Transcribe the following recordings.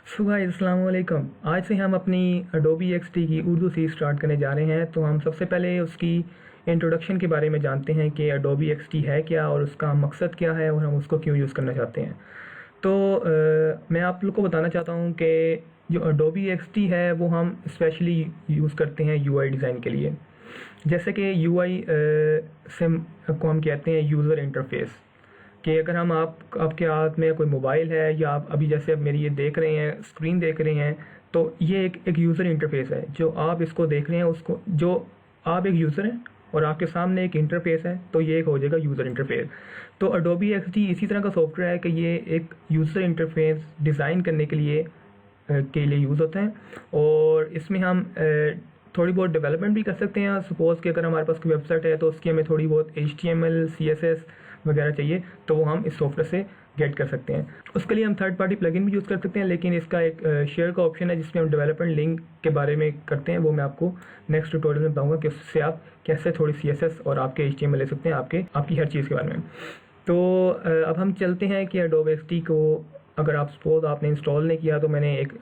So guys अस्सलाम वालेकुम। आज से हम अपनी Adobe XD की उर्दू सीरीज स्टार्ट करने जा रहे हैं। तो हम सबसे पहले उसकी इंट्रोडक्शन के बारे में जानते हैं कि Adobe XD है क्या और उसका मकसद क्या है और हम उसको क्यों यूज़ करना चाहते हैं। तो मैं आप लोग को बताना चाहता हूँ कि जो Adobe XD है वो हम स्पेशली यूज़ करते हैं UI डिज़ाइन के लिए। जैसे कि UI से को हम कहते हैं यूज़र इंटरफेस, कि अगर हम आपके हाथ में कोई मोबाइल है या आप अभी जैसे अब मेरी ये देख रहे हैं, स्क्रीन देख रहे हैं, तो ये एक यूज़र इंटरफेस है। जो आप इसको देख रहे हैं उसको, जो आप एक यूज़र हैं और आपके सामने एक इंटरफेस है, तो ये एक हो जाएगा यूज़र इंटरफेस। तो Adobe XD इसी तरह का सॉफ्टवेयर है कि ये एक यूज़र इंटरफेस डिज़ाइन करने के लिए यूज़ होता है और इसमें हम थोड़ी बहुत डेवलपमेंट भी कर सकते हैं। सपोज़ कि अगर हमारे पास कोई वेबसाइट है तो उसकी हमें थोड़ी बहुत HTML CSS वगैरह चाहिए, तो वो हम इस सॉफ्टवेयर से गेट कर सकते हैं। उसके लिए हम थर्ड पार्टी प्लगइन भी यूज़ कर सकते हैं, लेकिन इसका एक शेयर का ऑप्शन है जिसमें हम डेवलपमेंट लिंक के बारे में करते हैं। वो मैं आपको नेक्स्ट ट्यूटोरियल में बताऊंगा कि उससे आप कैसे थोड़ी CSS और आपके HTML ले सकते हैं आपकी हर चीज़ के बारे में। तो अब हम चलते हैं कि Adobe XD को अगर आप सपोज आपने इंस्टॉल नहीं किया, तो मैंने एक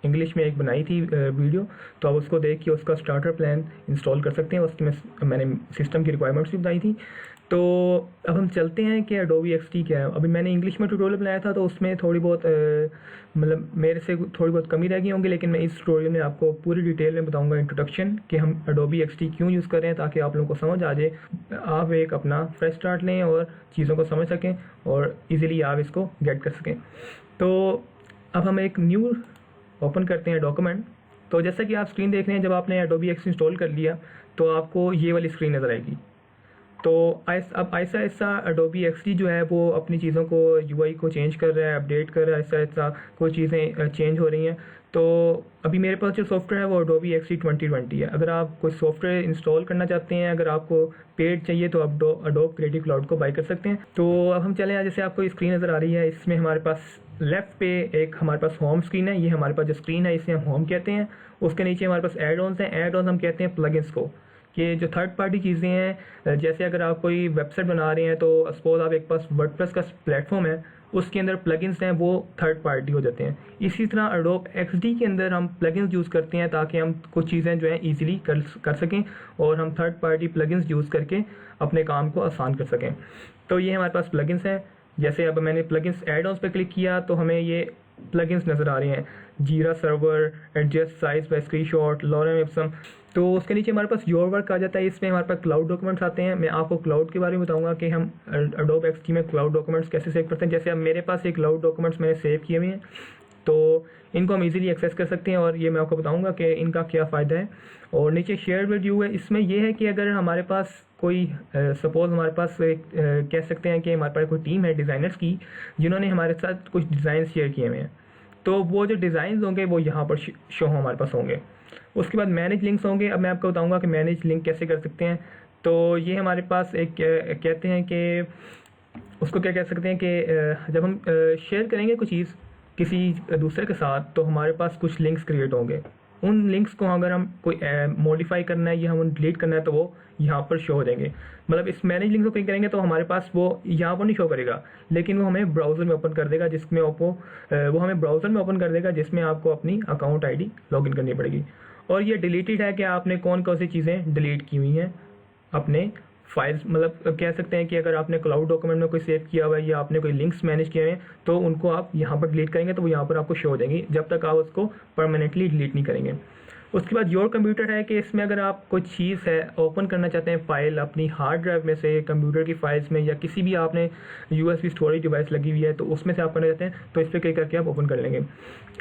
इंग्लिश में एक बनाई थी वीडियो, तो आप उसको देख के उसका स्टार्टर प्लान इंस्टॉल कर सकते हैं। उसमें मैंने सिस्टम की रिक्वायरमेंट्स भी बताई थी। तो अब हम चलते हैं कि Adobe XD क्या है। अभी मैंने इंग्लिश में ट्यूटोरियल बनाया था तो उसमें थोड़ी बहुत मतलब मेरे से थोड़ी बहुत कमी रह गई होंगी, लेकिन मैं इस ट्यूटोरियल में आपको पूरी डिटेल में बताऊंगा इंट्रोडक्शन कि हम Adobe XD क्यों यूज़ कर रहे हैं, ताकि आप लोगों को समझ आ जाए, आप एक अपना फ्रेश स्टार्ट लें और चीज़ों को समझ सकें और ईज़िली आप इसको गेट कर सकें। तो अब हम एक न्यू ओपन करते हैं डॉक्यूमेंट। तो जैसा कि आप स्क्रीन देख रहे हैं, जब आपने Adobe XD इंस्टॉल कर लिया तो आपको ये वाली स्क्रीन नज़र आएगी। तो अब ऐसा ऐसा Adobe XD जो है वो अपनी चीज़ों को UI को चेंज कर रहा है, अपडेट कर रहा है, ऐसा ऐसा कुछ चीज़ें चेंज हो रही हैं। तो अभी मेरे पास जो सॉफ्टवेयर है वो Adobe XD 2020 है। अगर आप कोई सॉफ्टवेयर इंस्टॉल करना चाहते हैं, अगर आपको पेड चाहिए तो आप Adobe Creative Cloud को बाय कर सकते हैं। तो अब हम चले, जैसे आपको स्क्रीन नज़र आ रही है, इसमें हमारे पास लेफ़्ट पे एक हमारे पास होम स्क्रीन है। ये हमारे पास जो स्क्रीन है इसे हम होम कहते हैं। उसके नीचे हमारे पास एड ऑन्स हैं। एड ऑन्स हम कहते हैं प्लगइन्स को, कि जो थर्ड पार्टी चीज़ें हैं। जैसे अगर आप कोई वेबसाइट बना रहे हैं तो सपोज आप एक पास वर्डप्रेस का प्लेटफॉर्म है, उसके अंदर प्लगइन्स हैं, वो थर्ड पार्टी हो जाते हैं। इसी तरह Adobe XD के अंदर हम प्लगइन्स यूज़ करते हैं ताकि हम कुछ चीज़ें जो है ईजिली कर सकें और हम थर्ड पार्टी प्लगइन्स यूज़ करके अपने काम को आसान कर सकें। तो ये हमारे पास प्लगइन्स हैं। जैसे अब मैंने प्लगइन्स एड ऑन्स पे क्लिक किया तो हमें ये प्लगइन्स नज़र आ रहे हैं, Jira server, adjust size by screenshot, lorem ipsum. तो उसके नीचे हमारे पास योर वर्क आ जाता है। इसमें हमारे पास क्लाउड डॉक्यूमेंट्स आते हैं। मैं आपको क्लाउड के बारे में बताऊंगा कि हम Adobe XD में क्लाउड डॉक्यूमेंट्स कैसे सेव करते हैं। जैसे अब मेरे पास एक क्लाउड डॉक्यूमेंट्स मैंने सेव किए हुए हैं, तो इनको हम इजीली एक्सेस कर सकते हैं और ये मैं आपको बताऊंगा कि इनका क्या फ़ायदा है। और नीचे शेयर विद यू है। इसमें यह है कि अगर हमारे पास कोई सपोज़ हमारे पास कह सकते हैं कि हमारे पास कोई टीम है डिज़ाइनर्स की, जिन्होंने हमारे साथ कुछ डिज़ाइन शेयर किए हुए हैं, तो वो जो डिज़ाइन होंगे वो यहाँ पर शो हमारे पास होंगे। उसके बाद मैनेज लिंक्स होंगे। अब मैं आपको बताऊंगा कि मैनेज लिंक कैसे कर सकते हैं। तो ये हमारे पास एक कहते हैं कि उसको क्या कह सकते हैं कि जब हम शेयर करेंगे कुछ चीज़ किसी दूसरे के साथ, तो हमारे पास कुछ लिंक्स क्रिएट होंगे। उन लिंक्स को अगर हम कोई मॉडिफाई करना है या हम डिलीट करना है तो वो यहाँ पर शो हो जाएंगे। मतलब इस मैनेज लिंक को क्लिक करेंगे तो हमारे पास वो यहाँ पर नहीं शो करेगा, लेकिन वो हमें ब्राउज़र में ओपन कर देगा, जिसमें वो हमें ब्राउज़र में ओपन कर देगा, जिसमें आपको अपनी अकाउंट ID लॉगिन करनी पड़ेगी। और ये डिलीटेड है कि आपने कौन कौन सी चीज़ें डिलीट की हुई हैं अपने फाइल्स। मतलब कह सकते हैं कि अगर आपने क्लाउड डॉक्यूमेंट में कोई सेव किया हुआ है या आपने कोई लिंक्स मैनेज किए हैं, तो उनको आप यहाँ पर डिलीट करेंगे तो वो यहाँ पर आपको शो हो जाएंगी, जब तक आप उसको परमानेंटली डिलीट नहीं करेंगे। उसके बाद योर कंप्यूटर है कि इसमें अगर आप कोई चीज़ है ओपन करना चाहते हैं, फाइल अपनी हार्ड ड्राइव में से, कंप्यूटर की फाइल्स में, या किसी भी आपने USB स्टोरेज डिवाइस लगी हुई है तो उसमें से आप करना चाहते हैं, तो इस पर क्लिक करके आप ओपन कर लेंगे।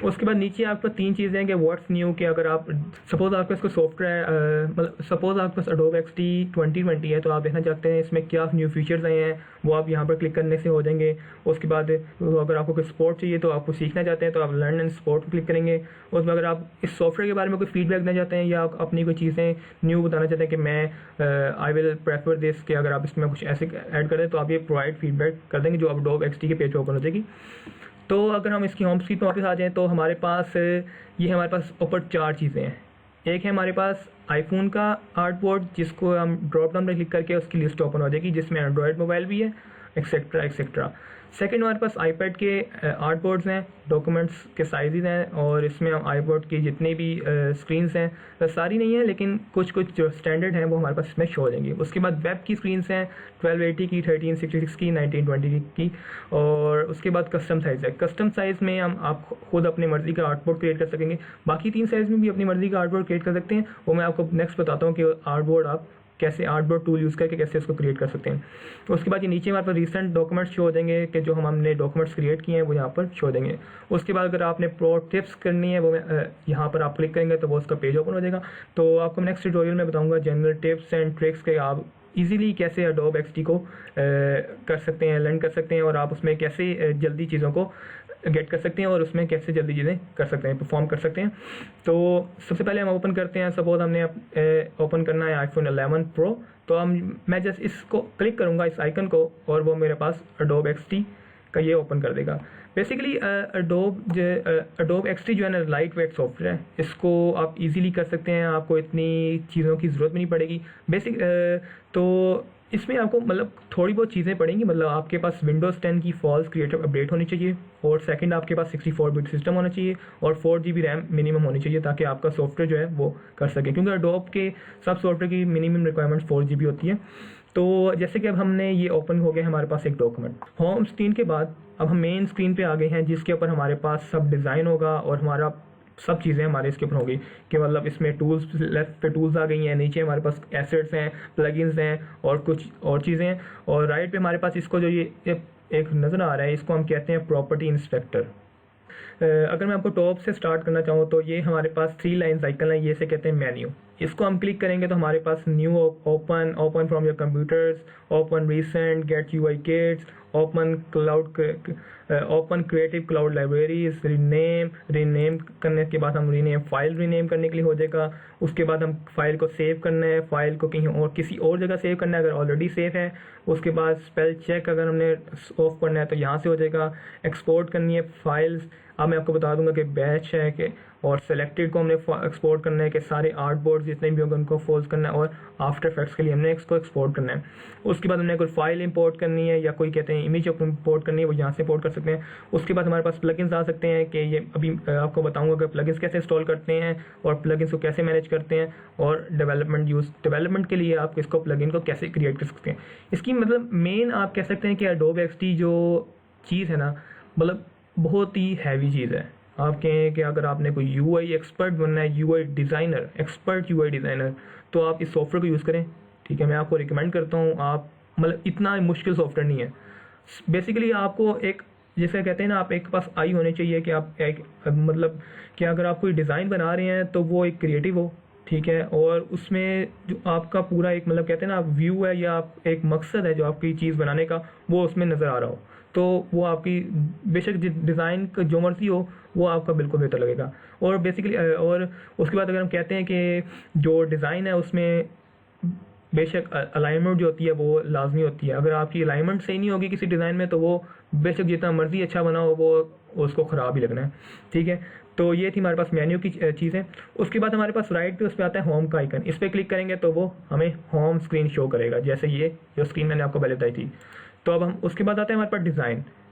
उसके बाद नीचे आपको 3 चीज़ें हैं कि व्हाट्स न्यू, कि अगर आप सपोज़ आपके पास कोई सॉफ्टवेयर मतलब सपोज़ आपके पास Adobe XD 2020 है, तो आप देखना चाहते हैं इसमें क्या न्यू फीचर्स आए हैं, वो आप यहाँ पर क्लिक करने से हो जाएंगे। उसके बाद अगर आपको कोई सपोर्ट चाहिए तो आपको सीखना चाहते हैं तो आप लर्न एंड सपोर्ट पर क्लिक करेंगे। उसमें अगर आप इस सॉफ्टवेयर के बारे में कोई फीडबैक देना चाहते हैं या आप अपनी कोई चीज़ें न्यू बताना चाहते हैं कि मैं आई विल प्रेफर दिस, कि अगर आप इसमें कुछ ऐसे ऐड करें तो आप ये प्रोवाइड फीडबैक कर देंगे, जो Adobe XD के पेज पर ओपन हो जाएगी। तो अगर हम इसकी होम स्क्रीन पर वापस आ जाएँ तो हमारे पास ऊपर 4 चीज़ें हैं। एक है हमारे पास आईफोन का आर्टबोर्ड, जिसको हम ड्रॉप डाउन पर क्लिक करके उसकी लिस्ट ओपन हो जाएगी, जिसमें एंड्रॉयड मोबाइल भी है, एक्सेट्रा एक्सेट्रा। सेकंड हमारे पास आईपैड के आर्ट बोर्ड्स हैं, डॉक्यूमेंट्स के साइजेस हैं, और इसमें हम आईपैड की जितनी भी स्क्रीन्स हैं, सारी नहीं है लेकिन कुछ कुछ जो स्टैंडर्ड हैं वो हमारे पास इसमें शो हो जाएंगी। उसके बाद वेब की स्क्रीन्स हैं 1280 की, 1366 की, 1920 की, और उसके बाद कस्टम साइज़ है। कस्टम साइज़ में हम आप खुद अपनी मर्ज़ी का आर्टबोर्ड क्रिएट कर सकेंगे। बाकी 3 साइज़ में भी अपनी मर्ज़ी का आर्टबोर्ड क्रिएट कर सकते हैं, वो मैं आपको नेक्स्ट बताता हूँ कि आर्टबोर्ड आप कैसे आर्टबोर्ड टूल यूज़ करके कैसे उसको क्रिएट कर सकते हैं। तो उसके बाद ये नीचे हमारे पास रिसेंट डॉक्यूमेंट्स शो हो देंगे कि जो हमने डॉक्यूमेंट्स क्रिएट किए हैं वो यहाँ पर शो देंगे। उसके बाद अगर आपने प्रो टिप्स करनी है वो यहाँ पर आप क्लिक करेंगे तो वो उसका पेज ओपन हो जाएगा। तो आपको नेक्स्ट ट्यूटोरियल में बताऊँगा जनरल टिप्स एंड ट्रिक्स के आप ईजिली कैसे एडोब एक्सटी को कर सकते हैं, लर्न कर सकते हैं, और आप उसमें कैसे जल्दी चीज़ों को गेट कर सकते हैं और उसमें कैसे जल्दी चीज़ें कर सकते हैं, परफॉर्म कर सकते हैं। तो सबसे पहले हम ओपन करते हैं। सपोज हमने ओपन करना है आईफोन 11 प्रो, तो मैं जस्ट इसको क्लिक करूँगा इस आइकन को, और वो मेरे पास एडोब एक्सटी का ये ओपन कर देगा। बेसिकली एडोब एक्सटी जो है ना लाइट वेट सॉफ्टवेयर है, इसको आप इजीली कर सकते हैं, आपको इतनी चीज़ों की ज़रूरत भी नहीं पड़ेगी। तो इसमें आपको मतलब थोड़ी बहुत चीज़ें पड़ेंगी, मतलब आपके पास विंडोज़ 10 की फॉल्स क्रिएटिव अपडेट होनी चाहिए, और सेकंड आपके पास 64 बिट सिस्टम होना चाहिए, और 4 GB रैम मिनिमम होनी चाहिए ताकि आपका सॉफ्टवेयर जो है वो कर सके, क्योंकि एडोब के सब सॉफ्टवेयर की मिनिमम रिक्वायरमेंट 4 GB होती है। तो जैसे कि अब हमने ये ओपन हो गया हमारे पास एक डॉक्यूमेंट होम स्क्रीन के बाद, अब हम मेन स्क्रीन पे आ गए हैं जिसके ऊपर हमारे पास सब डिज़ाइन होगा और हमारा सब चीज़ें हमारे इसके ऊपर होंगी कि मतलब इसमें टूल्स, लेफ्ट पे टूल्स आ गई हैं, नीचे हमारे पास एसेट्स हैं, प्लगइन्स हैं और कुछ और चीज़ें हैं, और राइट पे हमारे पास इसको जो ये एक नज़र आ रहा है इसको हम कहते हैं प्रॉपर्टी इंस्पेक्टर। अगर मैं आपको टॉप से स्टार्ट करना चाहूँ तो ये हमारे पास 3 लाइन्स आइकन है, ये से कहते हैं मेन्यू। इसको हम क्लिक करेंगे तो हमारे पास new, open from your computers, open recent, get UI kits, open Creative Cloud libraries, rename करने के बाद हम फाइल रीनेम करने के लिए हो जाएगा। उसके बाद हम फाइल को सेव करना है, फाइल को कहीं और किसी और जगह सेव करना है अगर ऑलरेडी सेव है। उसके बाद स्पेल चेक अगर हमने ऑफ करना है तो यहाँ से हो जाएगा। एक्सपोर्ट करनी है फाइल्स, अब मैं आपको बता दूंगा कि बैच है कि और सेलेक्टेड को हमने एक्सपोर्ट करना है कि सारे आर्ट बोर्ड जितने भी होंगे उनको फोल्ड करना है, और आफ्टर इफेक्ट्स के लिए हमने इसको एक्सपोर्ट करना है। उसके बाद हमने कोई फाइल इंपोर्ट करनी है या कोई कहते हैं इमेज इंपोर्ट करनी है, वो यहाँ से इंपोर्ट कर सकते हैं। उसके बाद हमारे पास प्लगइन्स आ सकते हैं कि ये अभी आपको बताऊंगा कि प्लगइन्स कैसे इंस्टॉल करते हैं और प्लगइन्स को कैसे मैनेज करते हैं, और डेवलपमेंट के लिए आप इसको प्लगइन को कैसे क्रिएट कर सकते हैं। इसकी मतलब मेन आप कह सकते हैं कि एडोब एक्सटी जो चीज़ है ना, मतलब बहुत ही हैवी चीज़ है। आप कहें कि अगर आपने कोई यूआई एक्सपर्ट बनना है, UI designer, expert UI designer, तो आप इस सॉफ्टवेयर को यूज़ करें। ठीक है, मैं आपको रिकमेंड करता हूँ। आप मतलब इतना मुश्किल सॉफ्टवेयर नहीं है। बेसिकली आपको एक जैसे कहते हैं ना, आप एक पास आई होनी चाहिए कि आप एक मतलब कि अगर आप कोई डिज़ाइन बना रहे हैं तो वो एक क्रिएटिव हो, ठीक है, और उसमें जो आपका पूरा एक मतलब कहते हैं ना व्यू है या आप एक मकसद है जो आपकी चीज़ बनाने का, वो उसमें नज़र आ रहा हो, तो वो आपकी बेशक डिज़ाइन का जो मर्जी हो वो आपका बिल्कुल बेहतर लगेगा। और बेसिकली और उसके बाद अगर हम कहते हैं कि जो डिज़ाइन है उसमें बेशक अलाइनमेंट जो होती है वो लाजमी होती है। अगर आपकी अलाइनमेंट सही नहीं होगी किसी डिज़ाइन में तो वो बेशक जितना मर्जी अच्छा बना हो वो उसको ख़राब ही लगना है। ठीक है, तो ये थी हमारे पास मेन्यू की चीज़ें। उसके बाद हमारे पास राइट पे उस पर आता है होम का आइकन, इस पर क्लिक करेंगे तो वो हमें होम स्क्रीन शो करेगा, जैसे ये जो स्क्रीन मैंने आपको पहले बताई थी। तो अब हम उसके बाद आते हैं हमारे पास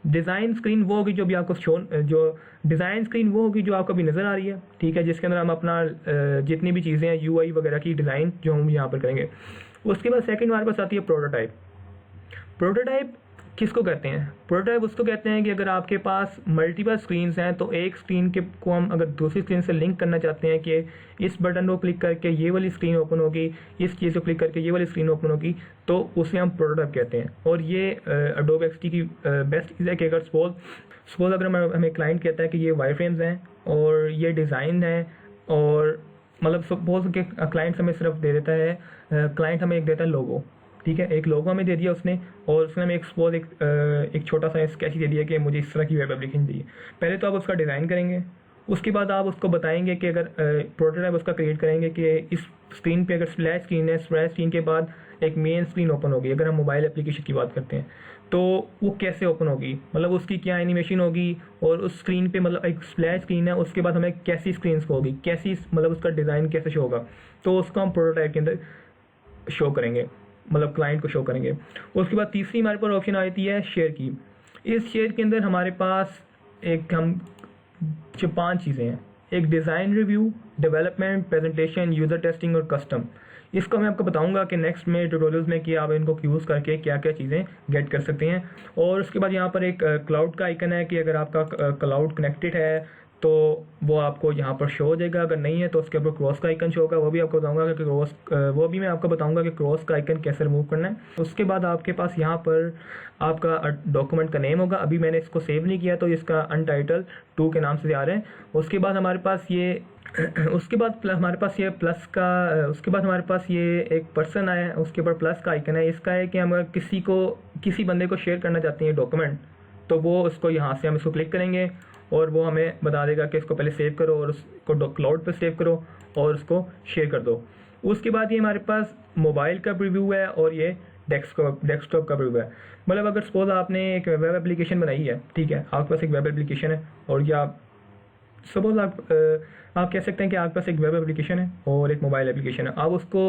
डिज़ाइन स्क्रीन वो होगी जो भी आपको जो डिज़ाइन स्क्रीन वो होगी जो आपको अभी नज़र आ रही है। ठीक है, जिसके अंदर हम अपना जितनी भी चीज़ें हैं यूआई वगैरह की डिज़ाइन जो हम यहाँ पर करेंगे। उसके बाद सेकंड हमारे पास आती है प्रोटोटाइप किसको कहते हैं? प्रोटोटाइप उसको कहते हैं कि अगर आपके पास मल्टीपल स्क्रीन्स हैं तो एक स्क्रीन के को हम अगर दूसरी स्क्रीन से लिंक करना चाहते हैं कि इस बटन को क्लिक करके ये वाली स्क्रीन ओपन होगी, इस चीज़ को क्लिक करके ये वाली स्क्रीन ओपन होगी, तो उसे हम प्रोटोटाइप कहते हैं। और ये एडोब एक्सटी की बेस्ट चीज़ है कि अगर सपोज अगर हमें क्लाइंट कहता है कि ये वाई फ्रेम्स हैं और ये डिज़ाइन है, और मतलब सपोज कि क्लाइंट हमें सिर्फ दे देता है, क्लाइंट हमें एक देता है लोगो, ठीक है, एक लोगो हमें दे दिया उसने, और उसने हमें एक छोटा सा स्केच दे दिया कि मुझे इस तरह की वेब एप्लीकेशन चाहिए। पहले तो आप उसका डिज़ाइन करेंगे, उसके बाद आप उसको बताएंगे कि अगर प्रोटोटाइप उसका क्रिएट करेंगे कि इस स्क्रीन पे अगर स्प्लैश स्क्रीन है, स्प्लैश स्क्रीन के बाद एक मेन स्क्रीन ओपन होगी, अगर हम मोबाइल एप्लीकेशन की बात करते हैं तो वो कैसे ओपन होगी, मतलब उसकी क्या एनिमेशन होगी, और उस स्क्रीन पे मतलब एक स्प्लैश स्क्रीन है उसके बाद हमें कैसी स्क्रीन होगी, कैसी मतलब उसका डिज़ाइन कैसे शो होगा, तो उसको हम प्रोटोटाइप के अंदर शो करेंगे। मतलब क्लाइंट को शो करेंगे। उसके बाद तीसरी हमारे पास ऑप्शन आती है शेयर की। इस शेयर के अंदर हमारे पास एक हम जो 5 चीज़ें हैं, एक design review, development, presentation, user testing और कस्टम। इसको मैं आपको बताऊंगा कि नेक्स्ट में ट्यूटोरियल्स में कि आप इनको यूज़ करके क्या क्या चीज़ें गेट कर सकते हैं। और उसके बाद यहाँ पर एक क्लाउड का आइकन है कि अगर आपका क्लाउड कनेक्टेड है तो वो आपको यहाँ पर शो हो जाएगा, अगर नहीं है तो उसके ऊपर क्रॉस का आइकन शो होगा। वो भी आपको बताऊंगा कि वो भी मैं आपको बताऊंगा कि क्रॉस का आइकन कैसे रिमूव करना है। उसके बाद आपके पास यहाँ पर आपका डॉक्यूमेंट का नेम होगा। अभी मैंने इसको सेव नहीं किया तो इसका अनटाइटल 2 के नाम से आ रहे हैं। उसके बाद हमारे पास ये हमारे पास ये प्लस का उसके बाद हमारे पास ये एक पर्सन आया है, उसके ऊपर प्लस का आइकन है। इसका है कि हम अगर किसी बंदे को शेयर करना चाहते हैं डॉक्यूमेंट, तो वो उसको यहाँ से हम इसको क्लिक करेंगे और वो हमें बता देगा कि इसको पहले सेव करो और उसको क्लाउड पे सेव करो और उसको शेयर कर दो। उसके बाद ये हमारे पास मोबाइल का प्रीव्यू है और ये डेस्कटॉप का प्रीव्यू है। मतलब अगर सपोज आपने एक वेब एप्लीकेशन बनाई है, ठीक है, आपके पास एक वेब एप्लीकेशन है और या सपोज आप कह सकते हैं कि आपके पास एक वेब एप्लीकेशन है और एक मोबाइल एप्लीकेशन है। आप उसको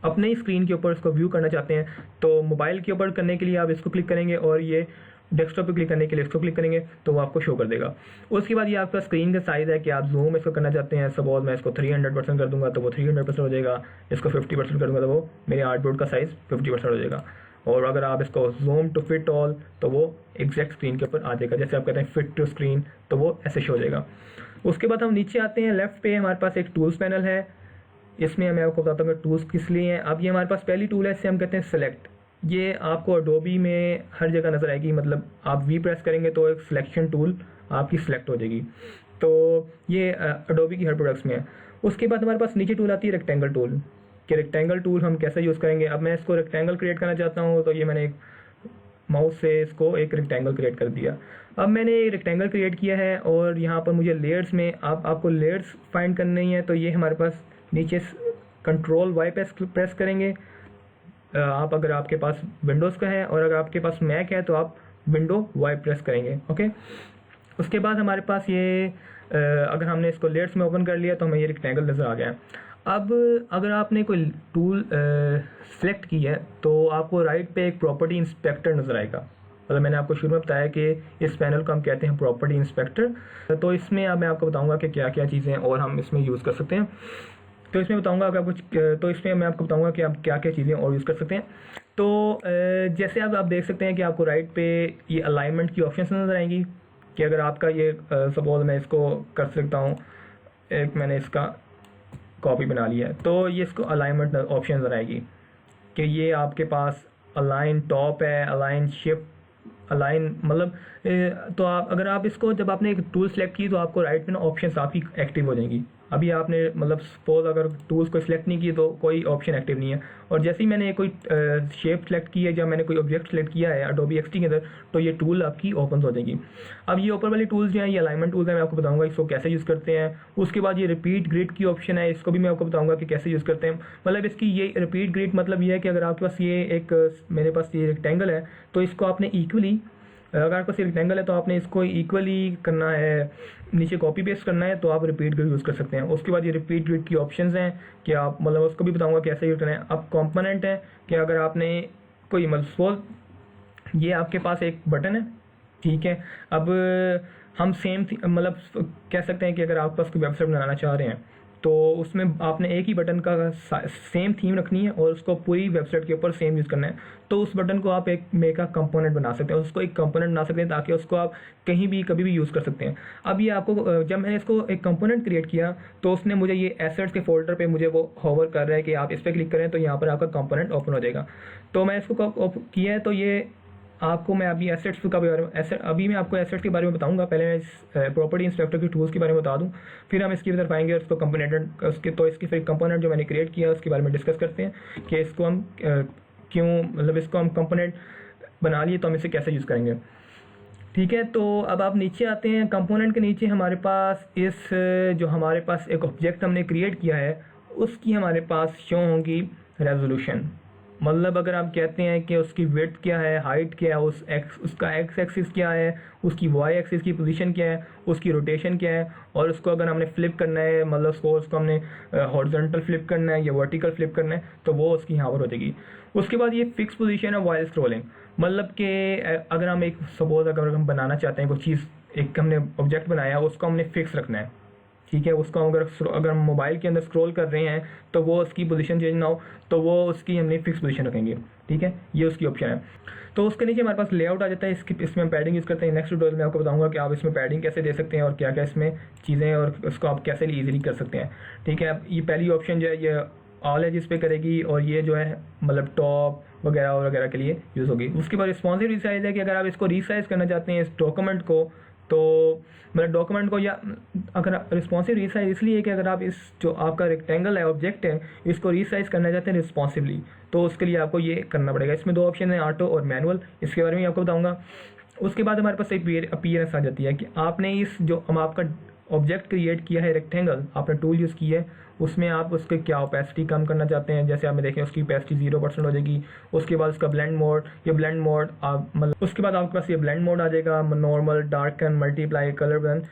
अपने ही स्क्रीन के ऊपर उसको व्यू करना चाहते हैं, तो मोबाइल के ऊपर करने के लिए आप इसको क्लिक करेंगे और ये डेस्कटॉप पे क्लिक करने के लिए इसको क्लिक करेंगे तो वो आपको शो कर देगा। उसके बाद ये आपका स्क्रीन का साइज़ है कि आप जूम इसको करना चाहते हैं। सपोज मैं इसको 300% कर दूंगा तो वो 300% हो जाएगा, इसको 50% कर दूंगा तो वो मेरे आर्टबोर्ड का साइज़ 50% हो जाएगा। और अगर आप इसको जूम टू फिट ऑल तो वो एग्जैक्ट स्क्रीन के ऊपर आ जाएगा, जैसे आप कहते हैं फिट टू स्क्रीन, तो वो ऐसे शो हो जाएगा। उसके बाद हम नीचे आते हैं, लेफ्ट पे हमारे पास एक टूल्स पैनल है। इसमें मैं आपको बताता हूँ कि टूल्स किस लिए हैं। अब ये हमारे पास पहली टूल है, इसे हम कहते हैं सेलेक्ट। ये आपको अडोबी में हर जगह नज़र आएगी, मतलब आप वी प्रेस करेंगे तो एक सिलेक्शन टूल आपकी सिलेक्ट हो जाएगी। तो ये अडोबी की हर प्रोडक्ट्स में है। उसके बाद हमारे पास नीचे टूल आती है रेक्टेंगल टूल, कि रेक्टेंगल टूल हम कैसे यूज़ करेंगे। अब मैं इसको रेक्टेंगल क्रिएट करना चाहता हूँ तो ये मैंने एक माउस से इसको एक रेक्टेंगल क्रिएट कर दिया। अब मैंने एक रेक्टेंगल क्रिएट किया है और यहाँ पर मुझे लेयर्स में आपको लेयर्स फाइंड करनी है। तो ये हमारे पास नीचे कंट्रोल वाई प्रेस करेंगे आप, अगर आपके पास विंडोज़ का है, और अगर आपके पास मैक है तो आप विंडो वाई प्रेस करेंगे। ओके, उसके बाद हमारे पास ये अगर हमने इसको लेयर्स में ओपन कर लिया तो हमें ये रेक्टेंगल नज़र आ गया। अब अगर आपने कोई टूल सेलेक्ट की है तो आपको राइट पे एक प्रॉपर्टी इंस्पेक्टर नज़र आएगा। मतलब मैंने आपको शुरू में बताया कि इस पैनल को हम कहते हैं प्रॉपर्टी इंस्पेक्टर। तो इसमें अब मैं आपको बताऊंगा कि क्या क्या चीज़ें और हम इसमें यूज़ कर सकते हैं। तो इसमें बताऊंगा अगर कुछ, तो इसमें मैं आपको बताऊंगा कि आप क्या क्या चीज़ें और यूज़ कर सकते हैं। तो जैसे आप देख सकते हैं कि आपको राइट पे ये अलाइनमेंट की ऑप्शन नज़र आएंगी कि अगर आपका ये सपोज मैं इसको कर सकता हूँ, एक मैंने इसका कॉपी बना लिया है तो ये इसको अलाइनमेंट ऑप्शन नज़र आएगी कि ये आपके पास अलाइन टॉप है, अलाइन शिफ्ट, अलाइन, मतलब तो आप अगर आप इसको जब आपने एक टूल सेलेक्ट की तो आपको राइट में ना ऑप्शन आपकी एक्टिव हो जाएंगी। अभी आपने मतलब सपोज अगर टूल्स को सिलेक्ट नहीं की तो कोई ऑप्शन एक्टिव नहीं है, और जैसे ही मैंने कोई शेप सेलेक्ट की है या मैंने कोई ऑब्जेक्ट सेलेक्ट किया है अडोबी एक्सटी के अंदर तो ये टूल आपकी ओपन हो जाएगी। अब ये ऊपर वाली टूल्स जो हैं ये अलाइनमेंट टूल्स हैं, मैं आपको बताऊंगा इसको कैसे यूज़ करते हैं। उसके बाद ये रिपीट ग्रिड की ऑप्शन है, इसको भी मैं आपको बताऊंगा कि कैसे यूज़ करते हैं। मतलब इसकी ये रिपीट ग्रिड मतलब ये है कि अगर आपके पास ये एक मेरे पास ये रेक्टेंगल है तो इसको आपने इक्वली, अगर आपके पास रेक्टेंगल है तो आपने इसको इक्वली करना है, नीचे कॉपी पेस्ट करना है तो आप रिपीट ग्रिड यूज़ कर सकते हैं। उसके बाद ये रिपीट ग्रिड की ऑप्शंस हैं कि आप मतलब उसको भी बताऊंगा कैसे यूज़ करना है। अब कंपोनेंट है कि अगर आपने कोई मतलब ये आपके पास एक बटन है, ठीक है, अब हम सेम मतलब कह सकते हैं कि अगर आपके पास कोई वेबसाइट बनाना चाह रहे हैं तो उसमें आपने एक ही बटन का सेम थीम रखनी है और उसको पूरी वेबसाइट के ऊपर सेम यूज़ करना है। तो उस बटन को आप एक मेका कंपोनेंट बना सकते हैं, उसको एक कंपोनेंट बना सकते हैं ताकि उसको आप कहीं भी कभी भी यूज़ कर सकते हैं। अब ये आपको जब मैंने इसको एक कंपोनेंट क्रिएट किया तो उसने मुझे ये एसेट्स के फोल्डर पे मुझे वो होवर कर रहा है कि आप इस पर क्लिक करें तो यहाँ पर आपका कंपोनेंट ओपन हो जाएगा। तो मैं इसको किया है तो ये आपको मैं अभी एसेट्स का बारे में अभी मैं आपको एसेट्स के बारे में बताऊंगा। पहले मैं इस प्रॉपर्टी इंस्पेक्टर की टूल्स के बारे में बता दूं, फिर हम इसकी तरफ आएंगे उसको कंपोनेंट उसके, तो इसकी फिर कंपोनेंट जो मैंने क्रिएट किया उसके बारे में डिस्कस करते हैं कि इसको हम क्यों, मतलब इसको हम कंपोनेंट बना लिए तो हम इसे कैसे यूज़ करेंगे। ठीक है, तो अब आप नीचे आते हैं, कंपोनेंट के नीचे हमारे पास इस जो हमारे पास एक ऑब्जेक्ट हमने क्रिएट किया है उसकी हमारे पास शो होंगी रेजोल्यूशन। मतलब अगर आप कहते हैं कि उसकी विड्थ क्या है, हाइट क्या है, उसका एक्स एक्सिस क्या है, उसकी वाई एक्सिस की पोजीशन क्या है, उसकी रोटेशन क्या है, और उसको अगर हमने फ्लिप करना है, मतलब उसको हमने हॉरिजॉन्टल फ्लिप करना है या वर्टिकल फ्लिप करना है, तो वो उसकी यहाँ पर हो जाएगी। उसके बाद ये फिक्स पोजीशन है वाइल स्क्रॉलिंग, मतलब कि अगर हम एक सपोज अगर हम बनाना चाहते हैं कोई चीज़, एक हमने ऑब्जेक्ट बनाया उसको हमने फिक्स रखना है, ठीक है। उसको अगर हम मोबाइल के अंदर स्क्रॉल कर रहे हैं तो वो उसकी पोजीशन चेंज ना हो, तो वो उसकी हमने फिक्स पोजीशन रखेंगे, ठीक है। ये उसकी ऑप्शन है। तो उसके नीचे हमारे पास लेआउट आ जाता है, इसमें हम पैडिंग यूज़ करते हैं। नेक्स्ट ट्यूटोरियल में आपको बताऊंगा कि आप इसमें पैडिंग कैसे दे सकते हैं और क्या क्या इसमें चीज़ें, और उसको आप कैसे ईजिली कर सकते हैं, ठीक है। ये पहली ऑप्शन जो है ये ऑल एजिस पे करेगी, और ये जो है मतलब टॉप वगैरह वगैरह के लिए यूज़ होगी। उसके बाद रिस्पॉन्सिव रीसाइज है कि अगर आप इसको रीसाइज करना चाहते हैं इस डॉक्यूमेंट को, तो मतलब डॉक्यूमेंट को, या अगर रिस्पॉन्सिव रीसाइज इसलिए है कि अगर आप इस जो आपका रेक्टेंगल है, ऑब्जेक्ट है, इसको रीसाइज करना चाहते हैं रिस्पॉन्सिवली, तो उसके लिए आपको ये करना पड़ेगा। इसमें दो ऑप्शन है, ऑटो और मैनुअल, इसके बारे में आपको बताऊंगा। उसके बाद हमारे पास एक अपीयरेंस आ जाती है कि आपने इस जो हम आपका ऑब्जेक्ट क्रिएट किया है रेक्टेंगल, आपने टूल यूज़ किया है, उसमें आप उसके क्या ओपेसिटी कम करना चाहते हैं, जैसे आपने देखें उसकी ओपेसिटी 0% हो जाएगी। उसके बाद उसका ब्लेंड मोड, ये ब्लेंड मोड आप मतलब उसके बाद आपके पास ये ब्लेंड मोड आ जाएगा, normal, dark and multiply, colour blend,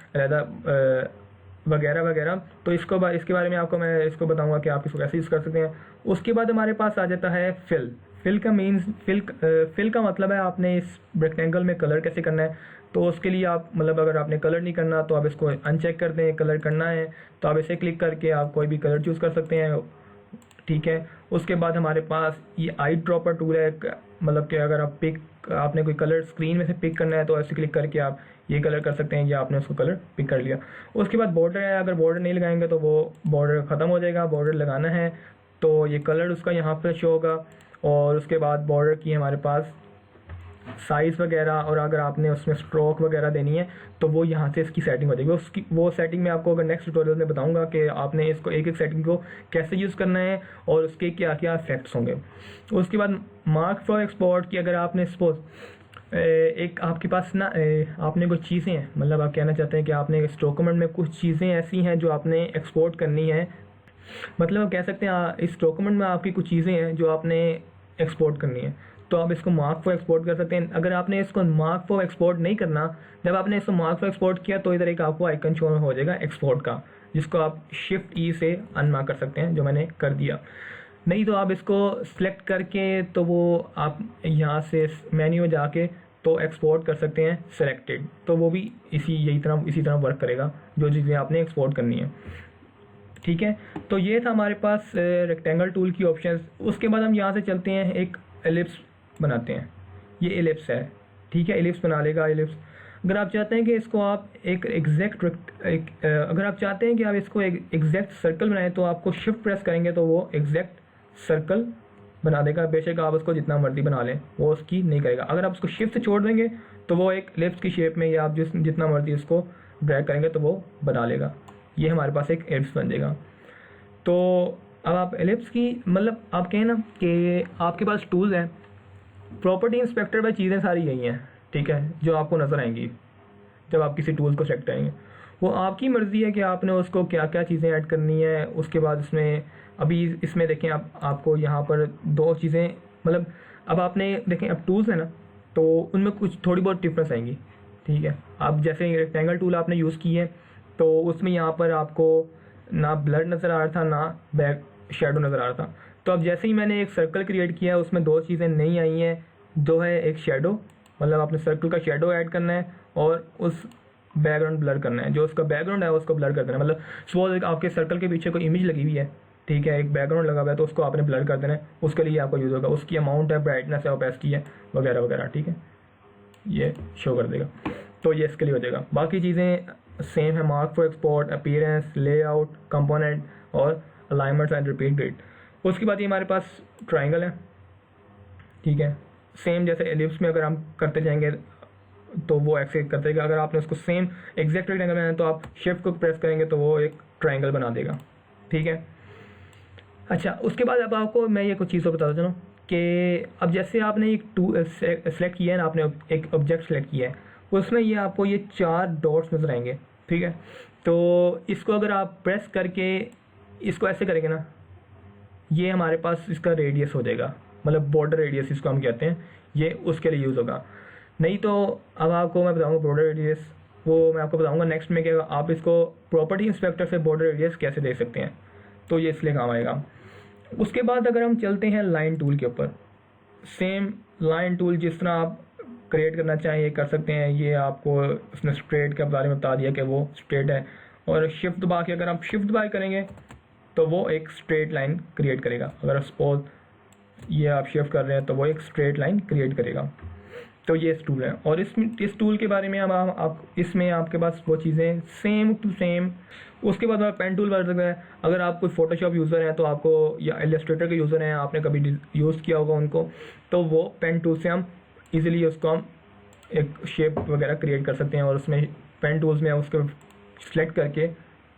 वगैरह वगैरह। तो इसके बारे में आपको मैं इसको बताऊंगा कि आप इसको कैसे यूज़ कर सकते हैं। उसके बाद हमारे पास आ जाता है फिल। फिल का मतलब है आपने इस रेक्टेंगल में कलर कैसे करना है। तो उसके लिए आप मतलब अगर आपने कलर नहीं करना तो आप इसको अनचेक कर दें, कलर करना है तो आप इसे क्लिक करके आप कोई भी कलर चूज़ कर सकते हैं, ठीक है। उसके बाद हमारे पास ये आई ड्रॉपर टूल है, मतलब कि अगर आपने कोई कलर स्क्रीन में से पिक करना है तो ऐसे क्लिक करके आप ये कलर कर सकते हैं, या आपने उसको कलर पिक कर लिया। उसके बाद बॉर्डर है, अगर बॉर्डर नहीं लगाएंगे तो वो बॉर्डर ख़त्म हो जाएगा। बॉर्डर लगाना है तो ये कलर उसका यहाँ पर शो होगा। और उसके बाद बॉर्डर की हमारे पास साइज़ वगैरह, और अगर आपने उसमें स्ट्रोक वगैरह देनी है तो वो यहाँ से इसकी सेटिंग हो जाएगी। वो सेटिंग मैं आपको अगर नेक्स्ट ट्यूटोरियल में बताऊंगा कि आपने इसको एक एक सेटिंग को कैसे यूज़ करना है और उसके क्या क्या इफेक्ट्स होंगे। उसके बाद मार्क फॉर एक्सपोर्ट की, अगर आपने सपोज एक आपके पास ना आपने कुछ चीज़ें हैं, मतलब आप कहना चाहते हैं कि आपने इस डॉक्यूमेंट में कुछ चीज़ें ऐसी हैं जो आपने एक्सपोर्ट करनी है, मतलब आप कह सकते हैं इस डॉक्यूमेंट में आपकी कुछ चीज़ें हैं जो आपने एक्सपोर्ट करनी है, तो आप इसको मार्क फॉर एक्सपोर्ट कर सकते हैं। अगर आपने इसको मार्क फॉर एक्सपोर्ट नहीं करना, जब आपने इसको मार्क फॉर एक्सपोर्ट किया तो इधर एक आपको आइकन शो हो जाएगा एक्सपोर्ट का, जिसको आप शिफ्ट ई से अनमार्क कर सकते हैं, जो मैंने कर दिया। नहीं तो आप इसको सिलेक्ट करके तो वो आप यहाँ से मेन्यू में जाके तो एक्सपोर्ट कर सकते हैं सेलेक्टेड, तो वो भी इसी तरह वर्क करेगा जो चीज़ें आपने एक्सपोर्ट करनी है, ठीक है। तो ये था हमारे पास रेक्टेंगल टूल की ऑप्शंस। उसके बाद हम यहाँ से चलते हैं, एक एलिप्स बनाते हैं। ये एलिप्स है, ठीक है, एलिप्स बना लेगा। एलिप्स अगर आप चाहते हैं कि इसको आप अगर आप चाहते हैं कि आप इसको एक एग्जैक्ट सर्कल बनाएं तो आपको शिफ्ट प्रेस करेंगे तो वो एग्जैक्ट सर्कल बना देगा। बेशक आप उसको जितना मर्जी बना लें, वो उसकी नहीं करेगा। अगर आप उसको शिफ्ट से छोड़ देंगे तो वो एक एलिप्स की शेप में, या आप जितना मर्जी उसको ड्रैग करेंगे तो वो बना लेगा। ये हमारे पास एक एलिप्स बन जाएगा। तो अब आप एलिप्स की मतलब आप कहें ना कि आपके पास टूल्स हैं, प्रॉपर्टी इंस्पेक्टर में चीज़ें सारी यही हैं, ठीक है, जो आपको नज़र आएंगी जब आप किसी टूल्स को सेलेक्ट करेंगे। वो आपकी मर्ज़ी है कि आपने उसको क्या क्या चीज़ें ऐड करनी है। उसके बाद अभी इसमें देखें आपको यहाँ पर दो चीज़ें, मतलब अब आपने देखें अब टूल्स है ना, तो उनमें कुछ थोड़ी बहुत डिफरेंस आएंगी, ठीक है। अब जैसे रेक्टेंगल टूल आपने यूज़ की है तो उसमें यहाँ पर आपको ना ब्लर नज़र आ रहा था ना बैक शेडो नज़र आ रहा था। तो अब जैसे ही मैंने एक सर्कल क्रिएट किया है उसमें दो चीज़ें नहीं आई हैं, जो है एक शेडो, मतलब आपने सर्कल का शेडो ऐड करना है और उस बैकग्राउंड ब्लर करना है, जो उसका बैकग्राउंड है उसको ब्लर कर देना है। मतलब सपोज आपके सर्कल के पीछे कोई इमेज लगी हुई है, ठीक है, एक बैकग्राउंड लगा हुआ है, तो उसको आपने ब्लर कर देना है। उसके लिए आपको यूज़ होगा, उसकी अमाउंट है, ब्राइटनेस है, ओपेसिटी है, वगैरह वगैरह, ठीक है, ये शो कर देगा। तो ये इसके लिए हो जाएगा। बाकी चीज़ें सेम है, mark for export, appearance, layout, component और अलाइनमेंट्स एंड रिपीट ग्रिड। उसके बाद ये हमारे पास ट्राइंगल है, ठीक है, सेम जैसे एलिप्स में अगर हम करते जाएंगे तो वो ऐसे करते जाएगा। अगर आपने उसको सेम एग्जैक्ट रेक्टेंगल बनाना है तो आप शिफ्ट को प्रेस करेंगे तो वो एक ट्राइंगल बना देगा, ठीक है। अच्छा, उसके बाद अब आपको मैं ये कुछ चीज़ों बताता चलूँ कि अब जैसे आपने एक सेलेक्ट किया है ना, आपने एक ऑब्जेक्ट सेलेक्ट किया है, उसमें ये आपको ये 4 डॉट्स नज़र आएंगे, ठीक है। तो इसको अगर आप प्रेस करके इसको ऐसे करेंगे ना, ये हमारे पास इसका रेडियस हो जाएगा, मतलब बॉर्डर रेडियस इसको हम कहते हैं, ये उसके लिए यूज़ होगा। नहीं तो अब आपको मैं बताऊँगा बॉर्डर रेडियस, वो मैं आपको बताऊँगा नेक्स्ट में कि आप इसको प्रॉपर्टी इंस्पेक्टर से बॉर्डर रेडियस कैसे देख सकते हैं, तो ये इसलिए काम आएगा। उसके बाद अगर हम चलते हैं लाइन टूल के ऊपर, सेम लाइन टूल जिस तरह आप क्रिएट करना चाहें ये कर सकते हैं। ये आपको उसने स्ट्रेट के बारे में बता दिया कि वो स्ट्रेट है, और शिफ्ट दबा के अगर आप शिफ्ट दबा करेंगे तो वो एक स्ट्रेट लाइन क्रिएट करेगा। अगर सपोज ये आप शिफ्ट कर रहे हैं तो वो एक स्ट्रेट लाइन क्रिएट करेगा। तो ये इस टूल है, और इस टूल के बारे में अब आप इसमें आपके पास वो चीज़ें सेम टू सेम। उसके बाद आप पेन टूल कर सकते हैं। अगर आप कोई फोटोशॉप यूज़र हैं तो आपको, या इलस्ट्रेटर के यूज़र हैं, आपने कभी यूज़ किया होगा उनको, तो वो पेन टूल से हम इजीली उसको हम एक शेप वगैरह क्रिएट कर सकते हैं, और उसमें पेन टूल्स में उसको सिलेक्ट करके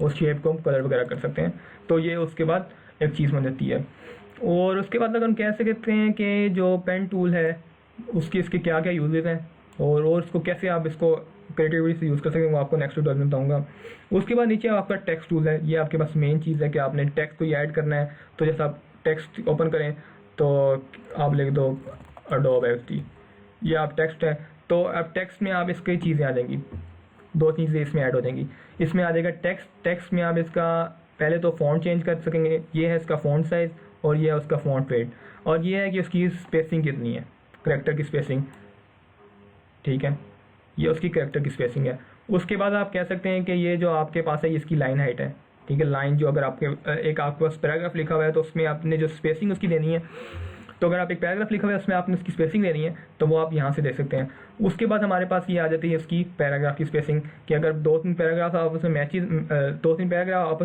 उस शेप को कलर वगैरह कर सकते हैं। तो ये उसके बाद एक चीज़ बन जाती है। और उसके बाद अगर हम कह सकते हैं कि जो पेन टूल है उसकी इसके क्या क्या यूजेस हैं, और उसको कैसे आप इसको क्रिएटिविटी से यूज़ कर सकते हैं, वो आपको नेक्स्ट ट्यूटोरियल में बताऊँगा। उसके बाद नीचे आपका टेक्स्ट टूल है। ये आपके पास मेन चीज़ है कि आपने टेक्स्ट को ऐड करना है। तो जैसे आप टेक्स्ट ओपन करें तो आप लिख दो Adobe XD, ये आप टेक्स्ट है, तो अब टेक्स्ट में आप इसकी चीज़ें आ जाएंगी, दो चीज़ें इसमें ऐड हो जाएंगी। इसमें आ जाएगा टेक्स्ट में आप इसका पहले तो फ़ॉन्ट चेंज कर सकेंगे, ये है इसका फ़ॉन्ट साइज़, और ये है उसका फ़ॉन्ट वेट, और ये है कि उसकी स्पेसिंग कितनी है, करैक्टर की स्पेसिंग, ठीक है, ये उसकी करैक्टर की स्पेसिंग है। उसके बाद आप कह सकते हैं कि ये जो आपके पास है इसकी लाइन हाइट है, ठीक है। लाइन जो अगर आपके पास पैराग्राफ लिखा हुआ है तो उसमें आपने जो स्पेसिंग उसकी देनी है, तो अगर आप एक पैराग्राफ लिखा हुआ है उसमें आपने उसकी स्पेसिंग देनी है तो वो आप यहाँ से दे सकते हैं। उसके बाद हमारे पास ये आ जाती है उसकी पैराग्राफ की स्पेसिंग, कि अगर दो तीन पैराग्राफ आपस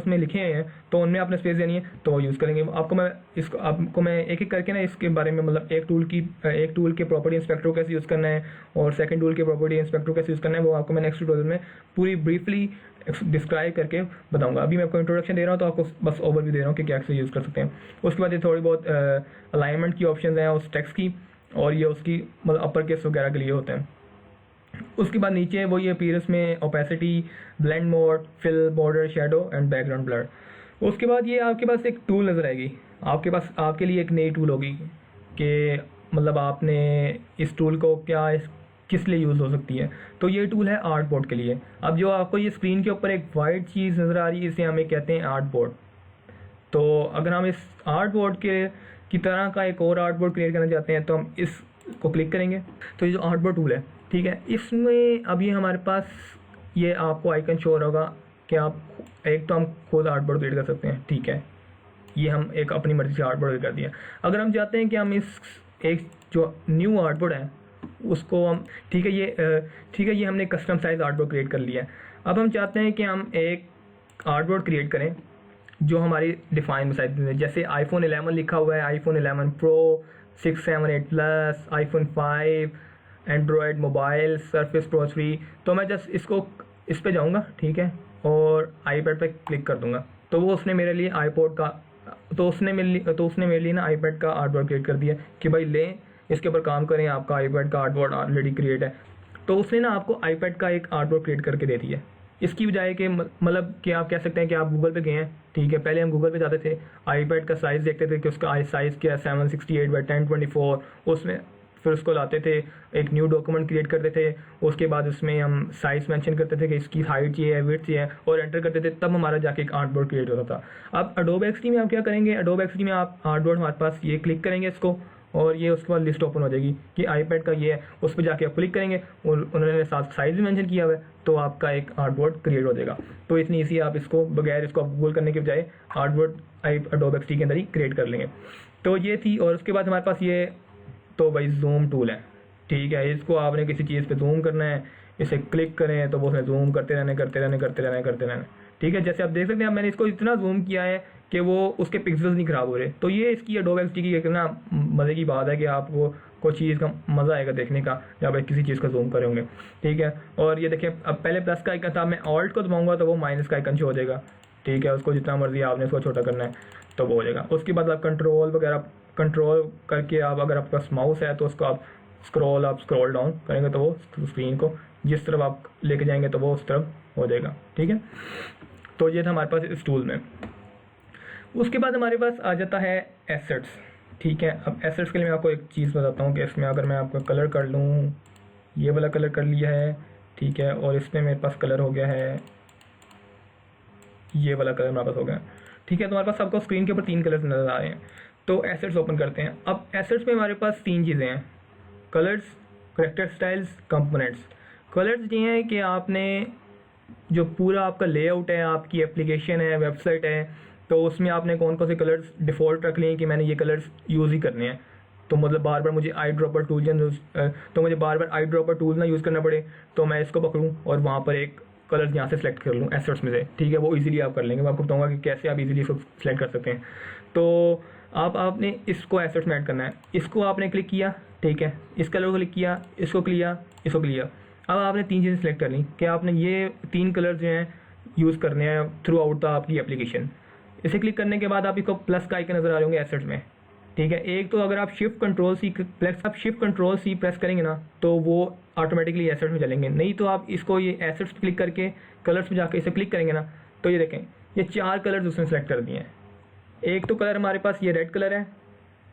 में लिखे हैं तो उनमें आपने स्पेस देनी है, तो वो यूज़ करेंगे। आपको मैं एक एक करके ना इसके बारे में, मतलब एक टूल के प्रॉपर्टी इंस्पेक्टर को कैसे यूज़ करना है और सेकंड टूल के प्रॉपर्टी इंस्पेक्टर को कैसे यूज़ करना है, वो आपको मैं नेक्स्ट ट्यूटोरियल में पूरी ब्रीफली डिस्क्राइब करके बताऊंगा। अभी मैं आपको इंट्रोडक्शन दे रहा हूँ तो आपको बस ओवरव्यू दे रहा हूँ कि क्या यूज़ कर सकते हैं। उसके बाद ये थोड़ी बहुत अलाइनमेंट की ऑप्शंस हैं उस टेक्स्ट की, और ये उसकी मतलब अपर केस वगैरह के लिए होते हैं। उसके बाद नीचे वो ये अपीयरेंस में opacity, blend mode, fill, border, shadow and background blur. उसके बाद ये आपके पास एक टूल नज़र आएगी, आपके लिए एक नई टूल होगी कि मतलब आपने इस टूल को किस लिए यूज़ हो सकती है। तो ये टूल है आर्ट बोर्ड के लिए। अब जो आपको ये स्क्रीन के ऊपर एक वाइट चीज़ नज़र आ रही है इसे हमें कहते हैं आर्ट बोर्ड। तो अगर हम इस आर्ट बोर्ड की तरह का एक और आर्ट बोर्ड क्रिएट करना चाहते हैं तो हम इसको क्लिक करेंगे। तो ये जो आर्ट बोर्ड टूल है, ठीक है, इसमें अभी हमारे पास ये आपको आइकन शो होगा कि आप एक तो हम खुद आर्ट बोर्ड क्रिएट कर सकते हैं, ठीक है, ये हम एक अपनी मर्ज़ी से आर्ट बोर्ड कर दिया। अगर हम चाहते हैं कि हम एक जो न्यू आर्ट बोर्ड है उसको हम, ठीक है, ये हमने custom size art board create कर लिया है। अब हम चाहते हैं कि हम एक आर्ट बोर्ड क्रिएट करें जो हमारी डिफाइन साइज में, जैसे आईफोन 11 लिखा हुआ है, iPhone 11 pro, 6, 7, 8 plus, iPhone 5, Android mobile, surface pro 3। तो मैं जस्ट इस पे जाऊँगा, ठीक है, और आईपैड पे क्लिक कर दूँगा, तो वो उसने मेरे लिए उसने मेरे लिए ना आईपैड का आर्ट बोर्ड क्रिएट कर दिया कि भाई लें इसके ऊपर काम करें, आपका आईपैड का आर्ट बोर्ड ऑलरेडी क्रिएट है। तो उसने ना आपको आईपैड का एक आर्ट बोर्ड क्रिएट करके दे दिया है। इसकी बजाय कि मतलब कि आप कह सकते हैं कि आप गूगल पे गए हैं, ठीक है, पहले हम गूगल पे जाते थे, आईपैड का साइज़ देखते थे कि उसका साइज़ क्या है, 768x1024, उसमें फिर उसको लाते थे, एक न्यू डॉक्यूमेंट क्रिएट करते थे, उसके बाद उसमें हम साइज़ मेंशन करते थे कि इसकी हाइट ये है, विड्थ ये है, और एंटर करते थे, तब हमारा जाके एक आर्ट बोर्ड क्रिएट होता था। अब Adobe XD में आप क्या करेंगे, Adobe XD में आप आर्ट बोर्ड हमारे पास ये क्लिक करेंगे इसको, और ये उसके बाद लिस्ट ओपन हो जाएगी कि आईपैड का ये है, उस पर जाके आप क्लिक करेंगे और उन्होंने साथ साइज़ भी मेंशन किया हुआ है, तो आपका एक आर्ट बोर्ड क्रिएट हो जाएगा। तो इतनी ईजी आप इसको बगैर इसको गूगल करने के बजाय आर्ट बोर्ड Adobe XD के अंदर ही क्रिएट कर लेंगे। तो ये थी। और उसके बाद हमारे पास ये तो भाई जूम टूल है, ठीक है, इसको आपने किसी चीज़ पे जूम करना है, इसे क्लिक करें तो वो उसमें जूम करते रहने, ठीक है। जैसे आप देख सकते हैं, मैंने इसको इतना जूम किया है कि वो उसके पिक्सल्स नहीं ख़राब हो रहे। तो ये इसकी Adobe XD की एक ना मज़े की बात है कि आपको कोई चीज़ का मज़ा आएगा देखने का जब आप किसी चीज़ का जूम करे होंगे, ठीक है। और ये देखिए, अब पहले प्लस का आइकन था, मैं ऑल्ट को दबाऊंगा तो वो माइनस का आइकन शो हो जाएगा, ठीक है। उसको जितना मर्जी आपने इसको छोटा करना है तो वो हो जाएगा। उसके बाद आप कंट्रोल करके आप, अगर आपके पास माउस है तो उसको आप स्क्रॉल डाउन करेंगे तो वो स्क्रीन को जिस तरफ आप लेके जाएंगे तो वो उस तरफ हो जाएगा, ठीक है। तो ये था हमारे पास इस टूल में। उसके बाद हमारे पास आ जाता है एसेट्स, ठीक है, अब एसेट्स के लिए मैं आपको एक चीज़ बताता हूँ कि इसमें अगर मैं आपका कलर कर लूँ, ये वाला कलर कर लिया है, ठीक है, और इसमें मेरे पास कलर हो गया है, ये वाला कलर मेरे पास हो गया, ठीक है। तो हमारे पास आपको स्क्रीन के ऊपर 3 कलर्स नज़र आ रहे हैं। तो एसेट्स ओपन करते हैं। अब एसेट्स में हमारे पास 3 चीज़ें हैं, colours, character styles, components. Colours ये हैं कि आपने जो पूरा आपका लेआउट है, आपकी एप्लीकेशन है, वेबसाइट है, तो उसमें आपने कौन कौन से कलर्स डिफ़ॉल्ट रख लिए हैं कि मैंने ये कलर्स यूज़ ही करने हैं। तो मतलब बार बार मुझे आई ड्रॉपर टूल तो मुझे बार बार आई ड्रॉपर टूल ना यूज़ करना पड़े, तो मैं इसको पकड़ूँ और वहाँ पर एक कलर यहाँ से सेलेक्ट कर लूँ एसेट्स में से, ठीक है। वो इजीली आप कर लेंगे। मैं आपको बताऊँगा कि कैसे आप इजीली इसको सेलेक्ट कर सकते हैं। तो आपने इसको एसेट्स में ऐड करना है। इसको आपने क्लिक किया, ठीक है, इस कलर को क्लिक किया, इसको क्लियर। अब आपने 3 चीज़ें सेलेक्ट कर ली कि आपने ये 3 कलर जो हैं यूज़ करने हैं थ्रू आउट द आपकी एप्लीकेशन। इसे क्लिक करने के बाद आपको प्लस का आइकन नज़र आ रहे होंगे एसेट्स में, ठीक है। एक तो अगर आप शिफ्ट कंट्रोल सी प्रेस करेंगे ना, तो वो ऑटोमेटिकली एसेट्स में चलेंगे। नहीं तो आप इसको ये एसेट्स पर क्लिक करके कलर्स में जाकर इसे क्लिक करेंगे ना, तो ये देखें ये 4 कलर्स उसने सेलेक्ट कर दिए हैं। एक तो कलर हमारे पास ये रेड कलर है,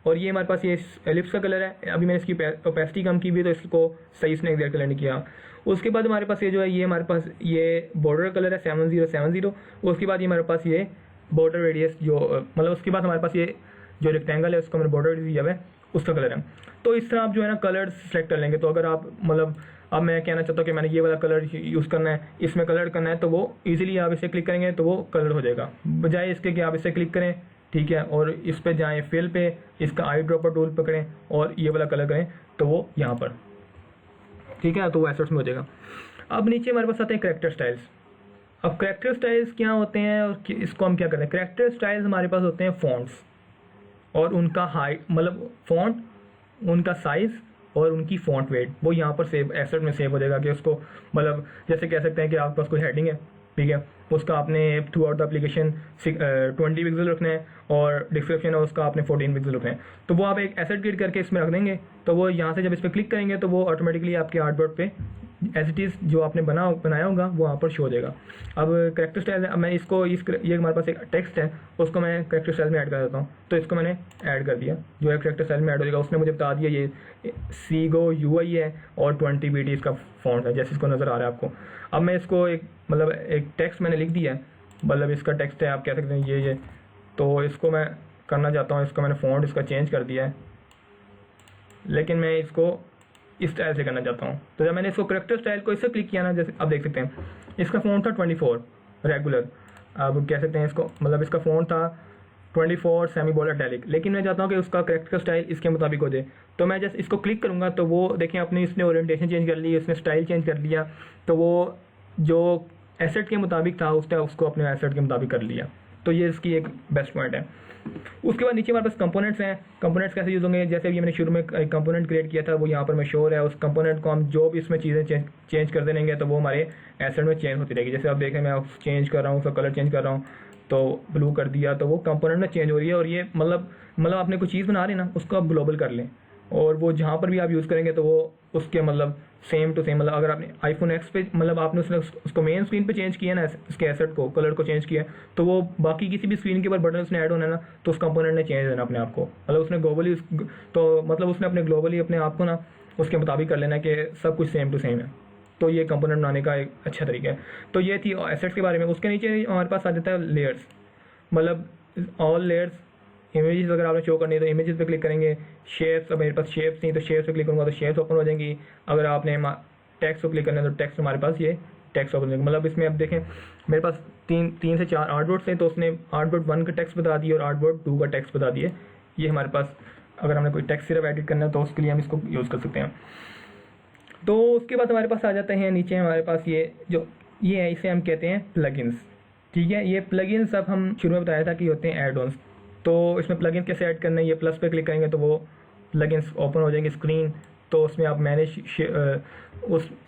और ये हमारे पास ये एलिप्स का कलर है। अभी मैंने इसकी ओपेसिटी कम की भी, तो इसको सही इसने एग्जैक्ट कलर नहीं किया। उसके बाद हमारे पास ये जो है, ये हमारे पास ये बॉर्डर कलर है 7070। उसके बाद ये हमारे पास ये बॉर्डर रेडियस जो मतलब उसके बाद हमारे पास ये जो रेक्टेंगल है उसको मैंने बॉर्डर रेडियस दिया हुआ है, उसका कलर है। तो इस तरह आप जो है ना कलर सेलेक्ट कर लेंगे। तो अगर आप मतलब अब मैं कहना चाहता हूँ कि मैंने ये वाला कलर यूज़ करना है, इसमें कलर करना है, तो वो ईजिली आप इसे क्लिक करेंगे तो वो कलर हो जाएगा, बजाय इसके कि आप इसे क्लिक करें, ठीक है, और इस पे जाएं फिल पे, इसका आई ड्रॉपर टूल पकड़ें और ये वाला कलर करें, तो वो यहाँ पर, ठीक है, तो वो एसेट्स में हो जाएगा। अब नीचे हमारे पास आते हैं करेक्टर स्टाइल्स। अब करेक्टर स्टाइल्स क्या होते हैं और इसको हम क्या करते हैं। करेक्टर स्टाइल्स हमारे पास होते हैं फॉन्ट्स और उनका हाइट, मतलब फॉन्ट, उनका साइज़ और उनकी फॉन्ट वेट, वो यहाँ पर सेव एसेट में सेव हो जाएगा। कि उसको मतलब जैसे कह सकते हैं कि आपके पास कोई हेडिंग है, ठीक है, उसका आपने through out the application 20 pixel रखना है और डिस्क्रिप्शन है उसका आपने 14 पिक्सल रखना है। तो वो आप एक एसेट क्रिएट करके इसमें रख देंगे, तो वो यहाँ से जब इस पर क्लिक करेंगे तो वो ऑटोमेटिकली आपके आर्टबोर्ड पे एज इट इज़ जो आपने बनाया होगा वो वहाँ पर शो हो जाएगा। अब करेक्टर स्टाइल मैं इसको ये हमारे पास एक टेक्स्ट है, उसको मैं करेक्टर स्टाइल में ऐड कर देता हूँ। तो इसको मैंने ऐड कर दिया, जो है करेक्टर स्टाइल में ऐड हो जाएगा। उसने मुझे बता दिया ये सीगो UI है और 20 BT इसका फॉन्ट है, जैसे इसको नज़र आ रहा है आपको। अब मैं इसको एक मतलब एक टेक्स्ट मैंने लिख दिया है, मतलब इसका टेक्स्ट है, आप कह सकते हैं ये। तो इसको मैं करना चाहता हूँ, इसका मैंने फ़ॉन्ट इसका चेंज कर दिया है, लेकिन मैं इसको इस स्टाइल से करना चाहता हूँ। तो जब मैंने इसको करेक्टर स्टाइल को इससे क्लिक किया ना, जैसे आप देख सकते हैं इसका फ़ॉन्ट था 24 रेगुलर, अब कह सकते हैं इसको मतलब इसका फ़ॉन्ट था 24 सेमी बोल्ड इटैलिक, लेकिन मैं चाहता हूँ कि उसका करेक्टर स्टाइल इसके मुताबिक हो जाए। तो मैं जैसे इसको क्लिक करूँगा तो वो देखें अपनी इसने ओरिएंटेशन चेंज कर ली, इसने स्टाइल चेंज कर लिया, तो वो जो एसेट के मुताबिक था उसको अपने एसेट के मुताबिक कर लिया। तो ये इसकी एक बेस्ट पॉइंट है। उसके बाद नीचे हमारे पास कंपोनेंट्स हैं। कंपोनेंट्स कैसे यूज़ होंगे, जैसे अभी मैंने शुरू में एक कंपोनेंट क्रिएट किया था, वो यहाँ पर मैं शोर है। उस कंपोनेंट को हम जो भी इसमें चीज़ें चेंज कर देंगे तो वो हमारे एसेट में चेंज होती रहेगी। जैसे आप देखें मैं चेंज कर रहा हूँ, उसका कलर चेंज कर रहा हूँ, तो ब्लू कर दिया, तो वो कंपोनेंट में चेंज हो रही है। और ये मतलब आपने कोई चीज़ बना रही ना, उसको आप ग्लोबल कर लें, और वो जहाँ पर भी आप यूज़ करेंगे तो वो उसके मतलब सेम टू सेम, मतलब अगर आपने iPhone X पे मतलब आपने उसको मेन स्क्रीन पे चेंज किया ना, उसके एसेट को, कलर को चेंज किया, तो वो बाकी किसी भी स्क्रीन के ऊपर बटन उसने ऐड होना है ना, तो उस कंपोनेंट ने चेंज होना अपने आप को, मतलब उसने ग्लोबली तो मतलब उसने अपने ग्लोबली अपने आप को ना उसके मुताबिक कर लेना कि सब कुछ सेम टू सेम है। तो ये कंपोनेंट बनाने का एक अच्छा तरीका है। तो ये थी एसेट्स के बारे में। उसके नीचे हमारे पास आ जाता है लेयर्स, मतलब ऑल लेयर्स। इमेजेस अगर आपने शो करनी है तो इमेजेस पे क्लिक करेंगे। शेप्स, अब मेरे पास शेप्स नहीं तो शेप्स पे क्लिक करूँगा तो शेप्स ओपन हो जाएंगी। अगर आपने टेक्स्ट को क्लिक करना है तो टेक्स्ट हमारे पास ये टेक्स्ट ओपन हो जाएगा। मतलब इसमें अब देखें मेरे पास तीन से चार आर्टबोर्ड्स हैं, तो उसने आर्टबोर्ड 1 का टेक्स्ट बता दिया और आर्टबोर्ड 2 का टेक्स्ट बता दिए। ये हमारे पास अगर हमने कोई टेक्स्ट सिर्फ एडिट करना है तो उसके लिए हम इसको यूज़ कर सकते हैं। तो उसके बाद हमारे पास आ जाते हैं नीचे हमारे पास ये है, इसे हम कहते हैं प्लगइन्स। ठीक है, ये प्लगइन्स अब हम शुरू में बताया था कि होते हैं एड ऑन्स। तो इसमें प्लगइन कैसे ऐड करना है, ये प्लस पे क्लिक करेंगे तो वो प्लगइन्स ओपन हो जाएंगे स्क्रीन। तो उसमें आप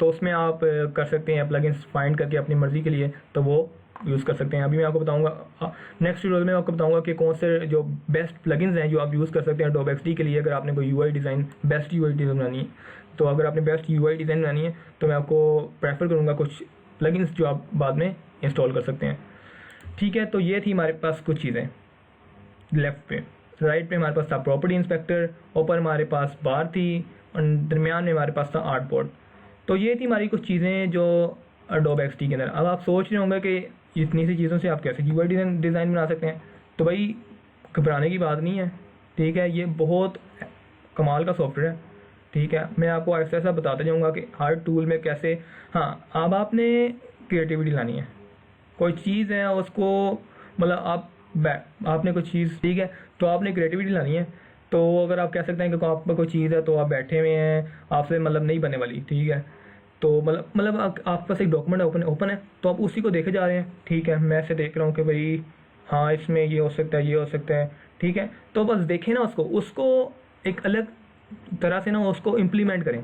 उसमें आप कर सकते हैं प्लगइन्स फाइंड करके अपनी मर्ज़ी के लिए, तो वो यूज़ कर सकते हैं। अभी मैं आपको बताऊंगा नेक्स्ट वीडियो में आपको बताऊंगा कि कौन से जो बेस्ट प्लगइन्स हैं जो आप यूज़ कर सकते हैं Adobe XD के लिए। अगर आपने कोई बेस्ट UI डिज़ाइन बनानी है, तो अगर आपने बेस्ट UI डिज़ाइन बनानी है तो मैं आपको प्रेफर करूँगा कुछ प्लगइन्स जो आप बाद में इंस्टॉल कर सकते हैं। ठीक है, तो ये थी हमारे पास कुछ चीज़ें लेफ़्ट पे। राइट में हमारे पास था प्रॉपर्टी इंस्पेक्टर, ऊपर हमारे पास बार थी और दरमियान में हमारे पास था आर्ट बोर्ड। तो ये थी हमारी कुछ चीज़ें जो एडोब एक्सटी के अंदर। अब आप सोच रहे होंगे कि इतनी सी चीज़ों से आप कैसे यूआई डिज़ाइन बना सकते हैं। तो भाई घबराने की बात नहीं है, ठीक है। ये बहुत कमाल का सॉफ्टवेयर है, ठीक है। मैं आपको ऐसा ऐसा बताता जाऊँगा कि हर टूल में कैसे। हाँ, अब आपने क्रिएटिविटी लानी है, कोई चीज़ है उसको मतलब आपने कोई चीज़, ठीक है, तो आपने क्रिएटिविटी लानी है। तो अगर आप कह सकते हैं कि आप में कोई चीज़ है तो आप बैठे हुए हैं, आपसे मतलब नहीं बनने वाली, ठीक है। तो मतलब आपके पास एक डॉक्यूमेंट ओपन है, तो आप उसी को देखे जा रहे हैं, ठीक है। मैं ऐसे देख रहा हूँ कि भाई हाँ इसमें ये हो सकता है, ये हो सकता है, ठीक है। तो बस देखें ना उसको एक अलग तरह से ना उसको इम्प्लीमेंट करें।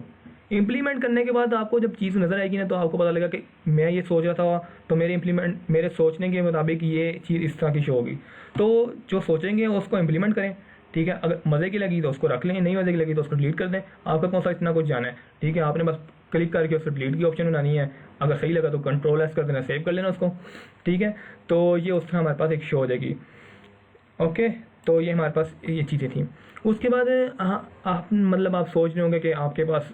इम्प्लीमेंट करने के बाद आपको जब चीज़ नज़र आएगी ना, तो आपको पता लगेगा कि मैं ये सोच रहा था, तो मेरे सोचने के मुताबिक ये चीज़ इस तरह की शो होगी। तो जो सोचेंगे उसको इम्प्लीमेंट करें, ठीक है। अगर मज़े की लगी तो उसको रख लें, नहीं मज़े की लगी तो उसको डिलीट कर दें। आपका कौन सा इतना कुछ जाना है, ठीक है। आपने बस क्लिक करके उसको डिलीट की ऑप्शन बनानी है। अगर सही लगा तो कंट्रोल एस कर देना, सेव कर लेना उसको, ठीक है। तो ये उस तरह हमारे पास एक शो हो जाएगी। ओके, तो ये हमारे पास ये चीज़ें थी। उसके बाद आप मतलब आप सोच रहे होंगे कि आपके पास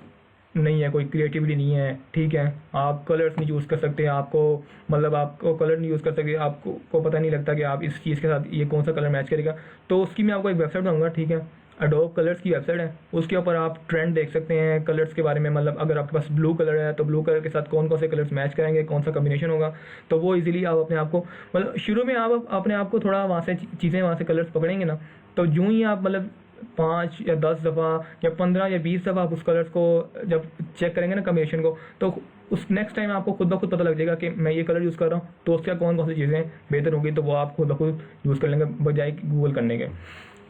नहीं है, कोई क्रिएटिविटी नहीं है, ठीक है। आप कलर्स नहीं यूज़ कर सकते, आपको मतलब आपको कलर नहीं यूज़ कर सकते, आपको पता नहीं लगता कि आप इस चीज़ के साथ ये कौन सा कलर मैच करेगा। तो उसकी मैं आपको एक वेबसाइट दूँगा, ठीक है। एडोब कलर्स की वेबसाइट है, उसके ऊपर आप ट्रेंड देख सकते हैं कलर्स के बारे में। मतलब अगर आपके पास ब्लू कलर है तो ब्लू कलर के साथ कौन कौन से कलर्स मैच करेंगे, कौन सा कम्बिनेशन होगा। तो वो इजीली आप अपने आप को मतलब शुरू में आप अपने आप को थोड़ा वहाँ से चीज़ें वहाँ से कलर्स पकड़ेंगे ना, तो यूँ ही आप मतलब 5 या 10 दफ़ा या 15 या 20 दफ़ा आप उस कलर्स को जब चेक करेंगे ना कम्बिनेशन को, तो उस नेक्स्ट टाइम आपको खुद ब खुद पता लग जाएगा कि मैं ये कलर यूज़ कर रहा हूँ, तो उससे कौन कौन सी चीज़ें बेहतर होंगी। तो वो आप खुद ब खुद यूज़ कर लेंगे बजाय गूगल करने के,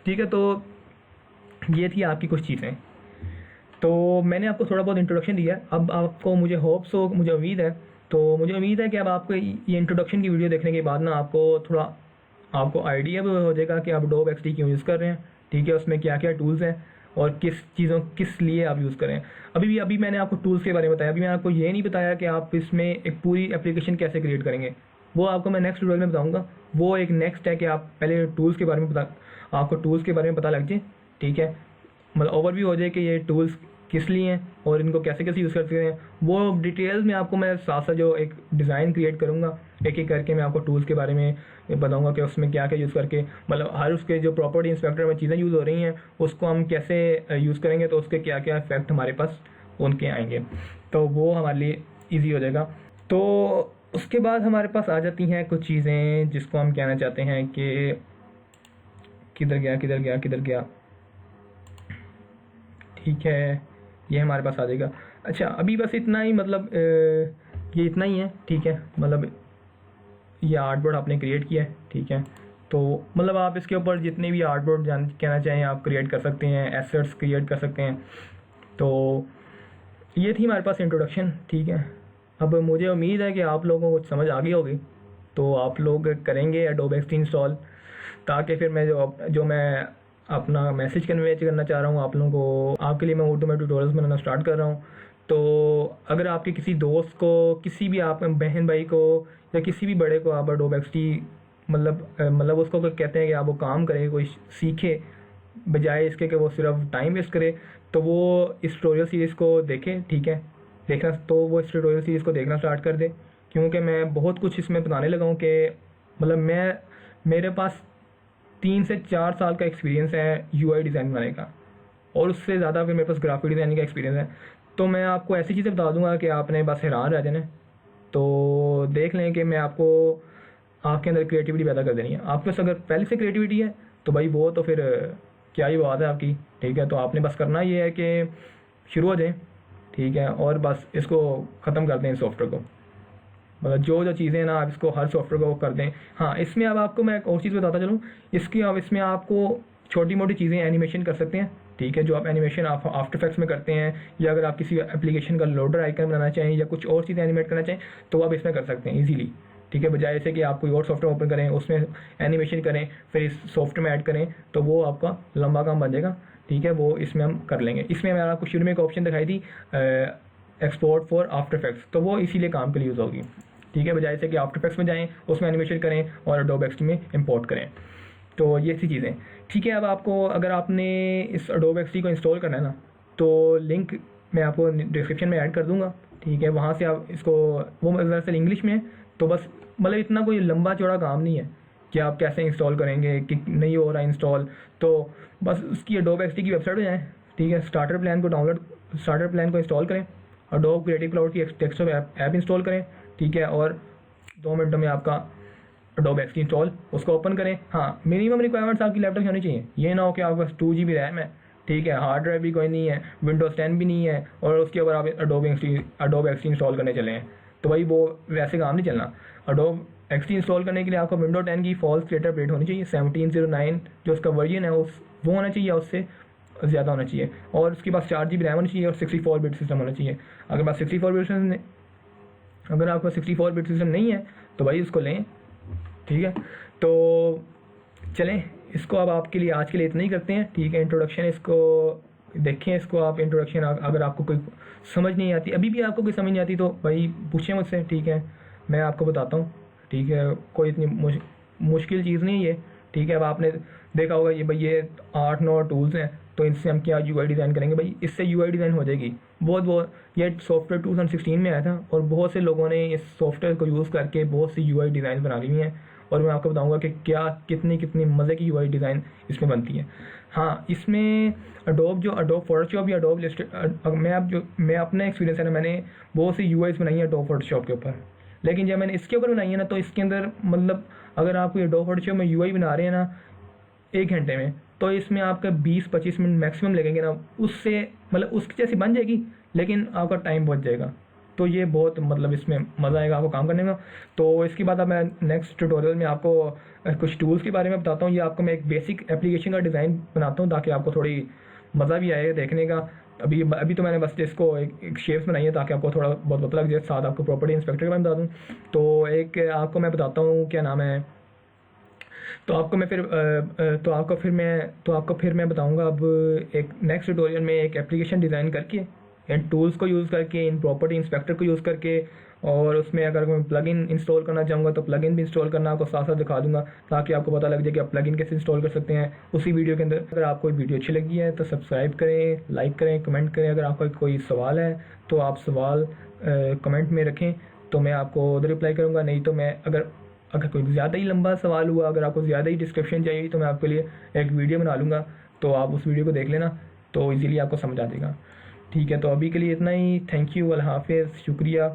ठीक है। तो ये थी आपकी कुछ चीज़ें। तो मैंने आपको थोड़ा बहुत इंट्रोडक्शन दिया। अब आपको मुझे उम्मीद है, तो मुझे उम्मीद है कि अब आपको ये इंट्रोडक्शन की वीडियो देखने के बाद ना आपको आइडिया भी हो जाएगा कि आप एडोब एक्सटी क्यों यूज़ कर रहे हैं, ठीक है। उसमें क्या क्या टूल्स हैं और किस लिए आप यूज़ करें। अभी मैंने आपको टूल्स के बारे में बताया, अभी मैंने आपको ये नहीं बताया कि आप इसमें एक पूरी एप्लीकेशन कैसे क्रिएट करेंगे। वो आपको मैं नेक्स्ट वीडियो में बताऊँगा। वो एक नेक्स्ट है कि आप पहले टूल्स के बारे में आपको टूल्स के बारे में पता लग जाए, ठीक है। मतलब ओवरव्यू हो जाए कि ये टूल्स किस लिए हैं और इनको कैसे कैसे यूज़ कर सकते हैं। वो डिटेल्स में आपको मैं साथ साथ जो एक डिज़ाइन क्रिएट करूँगा, एक एक करके मैं आपको टूल्स के बारे में बताऊँगा कि उसमें क्या क्या यूज़ करके मतलब हर उसके जो प्रॉपर्टी इंस्पेक्टर में चीज़ें यूज़ हो रही हैं उसको हम कैसे यूज़ करेंगे, तो उसके क्या क्या इफेक्ट हमारे पास उनके आएंगे, तो वो हमारे लिए ईजी हो जाएगा। तो उसके बाद हमारे पास आ जाती हैं कुछ चीज़ें जिसको हम कहना चाहते हैं कि किधर गया, ठीक है। ये हमारे पास आ जाएगा। अच्छा, अभी बस इतना ही, मतलब ये इतना ही है, ठीक है। मतलब ये आर्टबोर्ड आपने क्रिएट किया है, ठीक है। तो मतलब आप इसके ऊपर जितने भी आर्टबोर्ड कहना चाहें आप क्रिएट कर सकते हैं, एसेट्स क्रिएट कर सकते हैं। तो ये थी हमारे पास इंट्रोडक्शन, ठीक है। अब मुझे उम्मीद है कि आप लोगों को समझ आ गई होगी, तो आप लोग करेंगे एडोब एक्सटी इंस्टॉल, ताकि फिर मैं जो मैं अपना मैसेज कन्वे करना चाह रहा हूँ आप लोगों को, आपके लिए मैं उर्दू में ट्यूटोरियल्स बनाना स्टार्ट कर रहा हूँ। तो अगर आपके किसी दोस्त को, किसी भी आप बहन भाई को या किसी भी बड़े को आप एडोब एक्सटी मतलब उसको कहते हैं कि आप वो काम करें, कोई सीखे, बजाय इसके कि वो सिर्फ टाइम वेस्ट करे, तो वो इस ट्यूटोरियल सीरीज़ को देखे, ठीक है। तो वो इस ट्यूटोरियल सीरीज़ को देखना स्टार्ट कर दे, क्योंकि मैं बहुत कुछ इसमें बताने लगा हूँ कि मतलब मेरे पास 3 से 4 साल का एक्सपीरियंस है यूआई डिज़ाइन बनाने का, और उससे ज़्यादा फिर मेरे पास ग्राफिक डिज़ाइनिंग का एक्सपीरियंस है। तो मैं आपको ऐसी चीज़ें बता दूंगा कि आपने बस हैरान रह जाना। तो देख लें कि मैं आपको आपके अंदर क्रिएटिविटी पैदा कर देनी है। आपके पास अगर पहले से क्रिएटिविटी है तो भाई वो तो फिर क्या ही बात है आपकी, ठीक है। तो आपने बस करना ये है कि शुरू हो जाए, ठीक है, और बस इसको ख़त्म कर दें इस सॉफ्टवेयर को। मतलब जो चीज़ें ना आप इसको हर सॉफ्टवेयर को कर दें। हाँ, इसमें अब आपको मैं एक और चीज़ बताता चलूँ, इसमें आपको छोटी मोटी चीज़ें एनिमेशन कर सकते हैं, ठीक है। जो आप एनिमेशन आप आफ्टर इफेक्ट्स में करते हैं, या अगर आप किसी एप्लीकेशन का लोडर आइकन बनाना चाहें या कुछ और चीज़ें एनिमेट करना चाहें, तो आप इसमें कर सकते हैं ईजीली, ठीक है। बजाय ऐसे कि आप कोई और सॉफ्टवेयर ओपन करें, उसमें एनिमेशन करें, फिर इस सॉफ्टवेयर में ऐड करें, तो वो आपका लंबा काम बन जाएगा, ठीक है। वो इसमें हम कर लेंगे। इसमें मैंने आपको शुरू में एक ऑप्शन दिखाई थी एक्सपोर्ट फॉर आफ्टर इफेक्ट्स, तो वो इसीलिए काम के लिए यूज़ होगी, ठीक है। बजाय से कि आफ्टर इफेक्ट्स में जाएं, उसमें एनिमेशन करें और एडोब एक्सटी में इंपोर्ट करें। तो ये सी चीज़ें ठीक है। अब आपको अगर आपने इस Adobe XD को इंस्टॉल करना है ना, तो लिंक मैं आपको डिस्क्रिप्शन में ऐड कर दूँगा, ठीक है। वहाँ से आप इसको, वो दरअसल इंग्लिश में है, तो बस मतलब इतना कोई लंबा चौड़ा काम नहीं है कि आप कैसे इंस्टॉल करेंगे, कि नहीं हो रहा इंस्टॉल, तो बस उसकी Adobe XD की वेबसाइट पे जाएँ, ठीक है। स्टार्टर प्लान को इंस्टॉल करें, Adobe क्रिएटिव क्लाउड की डेस्कटॉप ऐप इंस्टॉल करें, ठीक है। और 2 मिनटों में आपका Adobe XD इंस्टॉल, उसको ओपन करें। हाँ, मिनिमम रिक्वायरमेंट्स आपकी लैपटॉप की होनी चाहिए। ये ना हो कि आपके पास 2 GB रैम है, ठीक है, हार्ड ड्राइव भी कोई नहीं है, विंडोज़ 10 भी नहीं है, और उसके ऊपर आप Adobe XD इंस्टॉल करने चले हैं, तो भाई वो वैसे काम नहीं चलना। Adobe XD इंस्टॉल करने के लिए आपको विंडो 10 की फॉल्स क्रिएटर अपडेट होनी चाहिए, 1709 जो उसका वर्जन है वो होना चाहिए, उससे ज़्यादा होना चाहिए, और उसके पास 4 GB रैम होनी चाहिए, और 64 बिट सिस्टम होना चाहिए। अगर पास 64 बिट सिस्टम अगर आपका 64 बिट सिस्टम नहीं है तो भाई उसको लें, ठीक है। तो चलें, इसको अब आपके लिए आज के लिए इतना ही करते हैं, ठीक है। इंट्रोडक्शन इसको देखें, इसको आप इंट्रोडक्शन, अगर आपको कोई समझ नहीं आती, अभी भी आपको कोई समझ नहीं आती, तो भाई पूछें मुझसे, ठीक है, मैं आपको बताता हूँ, ठीक है। कोई इतनी मुश्किल चीज़ नहीं है, ठीक है। अब आपने देखा होगा ये भाई ये 8-9 टूल्स हैं, तो इनसे हम क्या UI डिज़ाइन करेंगे, भाई इससे UI डिज़ाइन हो जाएगी। बहुत ये सॉफ्टवेयर 2016 में आया था, और बहुत से लोगों ने इस सॉफ्टवेयर को यूज़ करके बहुत सी UI डिज़ाइन बना ली हुई हैं, और मैं आपको बताऊंगा कि क्या कितनी मज़े की UI डिज़ाइन इसमें बनती है। हाँ, इसमें Adobe फोटोशॉप या Adobe Illustrator, मैं अपना एक्सपीरियंस है ना, मैंने बहुत सी UIs बनाई है Adobe फोटोशॉप के ऊपर, लेकिन जब मैंने इसके ऊपर बनाई है ना, तो इसके अंदर मतलब अगर आप Adobe फोटोशॉप में UI बना रहे हैं ना 1 घंटे में, तो इसमें आपका 20-25 मिनट मैक्सिमम लगेंगे ना, उससे मतलब उसकी जैसी बन जाएगी, लेकिन आपका टाइम बच जाएगा। तो ये बहुत मतलब इसमें मज़ा आएगा आपको काम करने में। तो इसके बाद अब मैं नेक्स्ट ट्यूटोरियल में आपको कुछ टूल्स के बारे में बताता हूँ, ये आपको मैं एक बेसिक एप्लीकेशन का डिज़ाइन बनाता हूँ, ताकि आपको थोड़ी मज़ा भी आए देखने का। अभी तो मैंने बस इसको एक शेप्स बनाई है, ताकि आपको थोड़ा बहुत पता लग जाए। साथ आपको प्रॉपर्टी इंस्पेक्टर के बारे में बता दूँ, तो एक आपको मैं बताता हूँ क्या नाम है, तो आपको फिर मैं बताऊंगा अब एक नेक्स्ट ट्यूटोरियल में एक एप्लीकेशन डिज़ाइन करके, इन टूल्स को यूज़ करके, इन प्रॉपर्टी इंस्पेक्टर को यूज़ करके, और उसमें अगर मैं प्लगइन इंस्टॉल करना चाहूँगा तो प्लगइन भी इंस्टॉल करना आपको साथ साथ दिखा दूंगा, ताकि आपको पता लग जाए कि आप प्लगइन कैसे इंस्टॉल कर सकते हैं उसी वीडियो के अंदर। अगर आपको वीडियो अच्छी लगी है तो सब्सक्राइब करें, लाइक करें, कमेंट करें। अगर आपका कोई सवाल है तो आप सवाल कमेंट में रखें, तो मैं आपको उधर रिप्लाई करूँगा। नहीं तो मैं अगर कोई ज़्यादा ही लंबा सवाल हुआ, अगर आपको ज़्यादा ही डिस्क्रिप्शन चाहिए, तो मैं आपके लिए एक वीडियो बना लूँगा, तो आप उस वीडियो को देख लेना, तो इजीली आपको समझ आ जाएगा, ठीक है। तो अभी के लिए इतना ही। थैंक यू, अल्लाह हाफिज़, शुक्रिया।